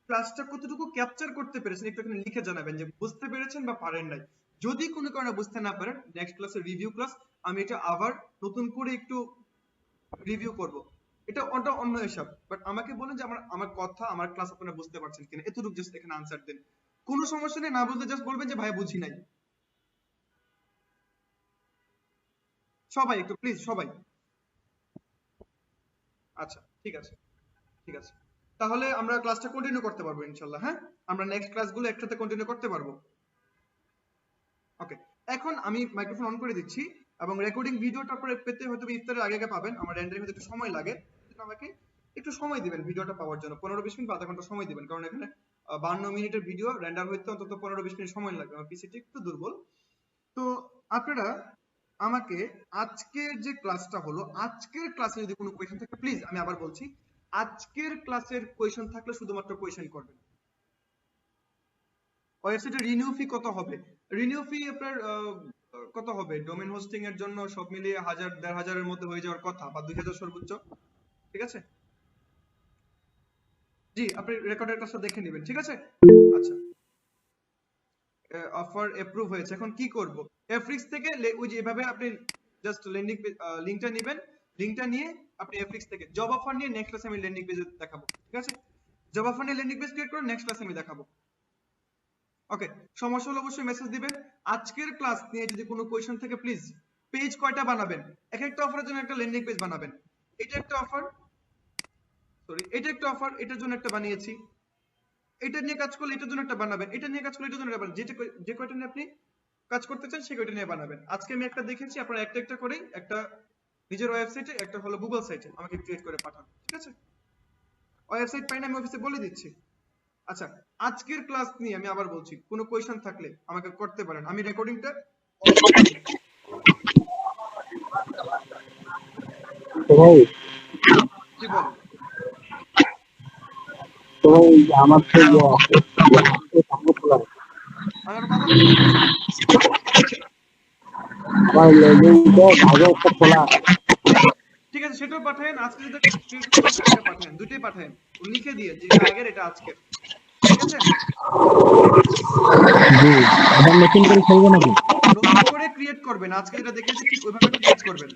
ক্লাসটা কতটুকু ক্যাপচার করতে পেরেছেন একটু এখানে লিখে জানাবেন যে বুঝতে পেরেছেন বা পারেন নাই। যদি কোনো কারণে বুঝতে না পারেন, নেক্সট ক্লাসের রিভিউ ক্লাস আমি এটা আবার নতুন করে একটু রিভিউ করব। এটা অন্য হিসাব, বাট আমাকে বলেন যে আমার কথা, আমার ক্লাস আপনারা বুঝতে পারছেন কিনা, এতটুকু জাস্ট এখানে আনসার দেন। কোনো সমস্যা নেই, না বুঝলে জাস্ট বলবেন যে ভাই বুঝি নাই। সবাই একটু প্লিজ, সবাই। আচ্ছা, ঠিক আছে, ঠিক আছে, তাহলে আমরা ক্লাসটা কন্টিনিউ করতে পারবো ইনশাআল্লাহ। হ্যাঁ, আমরা নেক্সট ক্লাসগুলো একসাথে কন্টিনিউ করতে পারবো। ওকে, এখন আমি মাইক্রোফোন অন করে দিচ্ছি এবং রেকর্ডিং ভিডিওটা পরে পেতে হয়তো ইফতারের আগে পাবেন। আমার রেন্ডারিং হতে একটু সময় লাগে, আমাকে একটু সময় দিবেন ভিডিওটা পাওয়ার জন্য, 15-20 মিনিট বা আধা ঘন্টা সময় দিবেন, কারণ এখানে 52 মিনিটের ভিডিও রেন্ডার হইতে অন্তত 15-20 মিনিট সময় লাগবে, আমার পিসিটি একটু দুর্বল। তো আপনারা আমাকে আজকের যে ক্লাসটা হলো, আজকের ক্লাসে যদি কোনো কোয়েশ্চেন থাকে প্লিজ, আমি আবার বলছি, আজকের ক্লাসের কোয়েশ্চেন থাকলে শুধুমাত্র কোয়েশ্চেন করবেন। ওয়েবসাইটের রিনিউ ফি কত হবে? রিনিউ ফি আপনার কত হবে? ডোমেইন হোস্টিং এর জন্য সব মিলিয়ে 1000-1500 এর মধ্যে হয়ে যাওয়ার কথা, বা 2000 সর্বোচ্চ, ঠিক আছে? জি, আপনি রেকর্ডের কাজটা দেখে নেবেন, ঠিক আছে? আচ্ছা, অফার অ্যাপ্রুভ হয়েছে, এখন কি করব? এফরিক্স থেকে ওই যে এভাবে আপনি জাস্ট ল্যান্ডিং পেজ লিংকটা নেবেন, লিংকটা নিয়ে আপনি এফরিক্স থেকে জব অফার নিয়ে নেক্সট ক্লাসে আমি ল্যান্ডিং পেজ দেখাবো, ঠিক আছে? জব অফার নিয়ে ল্যান্ডিং পেজ ক্রিয়েট করে নেক্সট ক্লাসে আমি দেখাবো। ওকে, সমস্যা হলে অবশ্যই মেসেজ দিবেন। আজকের ক্লাস নিয়ে যদি কোনো কোয়েশ্চেন থাকে প্লিজ, পেজ কয়টা বানাবেন? এক একটা অফারের জন্য একটা ল্যান্ডিং পেজ বানাবেন। এটা একটা অফার, সরি এটা একটা অফার, এটার জন্য একটা বানিয়েছি। এটা নিয়ে কাজ করলে এটার জন্য একটা বানাবেন, এটা নিয়ে কাজ করলে এটার জন্য একটা বানাবেন, যে কয়টা নিয়ে আপনি কাজ করতে চান সেই কয়টা নিয়ে বানাবেন। আজকে আমি একটা দেখেছি, আপনারা একটা একটা করেই, একটা নিজের ওয়েবসাইটে, একটা হলো গুগল সাইটে আমাকে ক্রিয়েট করে পাঠান, ঠিক আছে? ওয়েবসাইট পাই না, আমি অফিসে বলে দিচ্ছি। আচ্ছা, আজকের ক্লাস নিয়ে আমি আবার বলছি, কোনো কোয়েশ্চেন থাকলে আমাকে করতে পারেন, আমি রেকর্ডিংটা কি বল আমার ঠিক আছে, সেটাও পাঠান। আজকে যদি পাঠান, দুটোই পাঠান, লিখে দিয়ে যে আগের এটা আজকের, ঠিক আছে? জি, আবার নতুন করে খেলবো নাকি? নতুন করে ক্রিয়েট করবেন, আজকে যেটা দেখেছি ঠিক ওইভাবে ক্রিয়েট করবেন,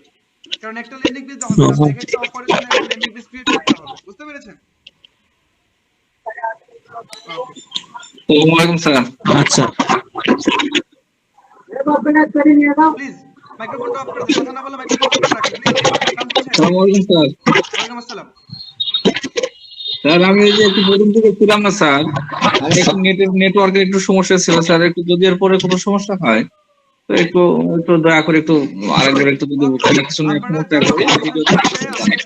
কারণ একটা ল্যান্ডিং পেজ হবে না, আপনাকে একটা অফারের জন্য একটা ল্যান্ডিং পেজ ক্রিয়েট করতে হবে, বুঝতে পেরেছেন? ওয়ালাইকুম সালাম। আচ্ছা, প্লিজ মাইক্রোফোনটা অফ করে দিন, কথা না বলে মাইক্রোফোন অফ করে রাখেন প্লিজ। ওয়ালাইকুম স্যার। ওয়ালাইকুম আসসালাম। স্যার আমি এই যে একটু প্রথম থেকে ছিলাম না স্যার, আর একটু নেটওয়ার্কের একটু সমস্যা ছিল স্যার, একটু যদি এর পরে কোনো সমস্যা হয় তো একটু দয়া করে একটু আরেকবার একটু যদি কিছু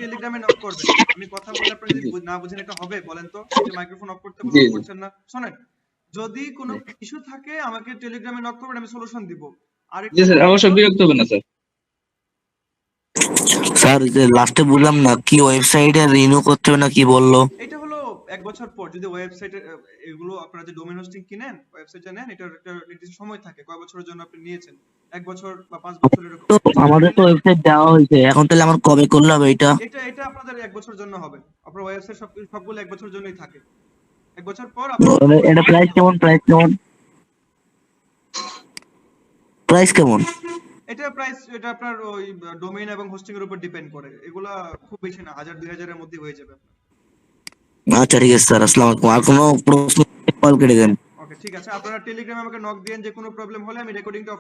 টেলিগ্রামে নক করবেন, আমি কথা বলে আপনি যদি না বুঝেন এটা হবে বলেন তো, যে মাইক্রোফোন অফ করতে বলছেন না। শুনেন, যদি কোনো ইস্যু থাকে আমাকে টেলিগ্রামে নক করবেন, আমি সলিউশন দিব। আর জি স্যার, অবশ্যই বিরক্ত হবেন না স্যার। স্যার যে লাস্টে বললাম না কি ওয়েবসাইটে রিনিউ করতে হবে না কি বললো? এটা হলো 1 বছর পর যদি ওয়েবসাইটে এগুলো আপনারা যে ডোমেইন হোস্টিং কিনেন, ওয়েবসাইটে নেন, এটার একটা নির্দিষ্ট সময় থাকে কয় বছরের জন্য আপনি নিয়েছেন, 1 বছর বা 5 বছর এরকম। তো আমাদের তো ওয়েবসাইট দেওয়া হয়েছে, এখন তাহলে আমার কবে করলে হবে এটা? এটা আপনাদের 1 বছরের জন্য হবে। আপনার ওয়েবসাইট সবগুলো 1 বছরের জন্যই থাকে। 1 বছর পর আপনার এটা প্রাইস কেমন? প্রাইস কেমন? এটা প্রাইস, এটা আপনার ওই ডোমেইন এবং হোস্টিং এর উপর ডিপেন্ড করে। এগুলা খুব বেশি না, 1000-2000 এর মধ্যে হয়ে যাবে আপনার। আচ্ছা ঠিক আছে স্যার, আসসালামু আলাইকুম। আর কোনো প্রশ্ন কল কেটে দেন। ওকে, ঠিক আছে। আপনারা টেলিগ্রামে আমাকে নক দিয়েন যে কোনো প্রবলেম হলে, আমি রেকর্ডিংটা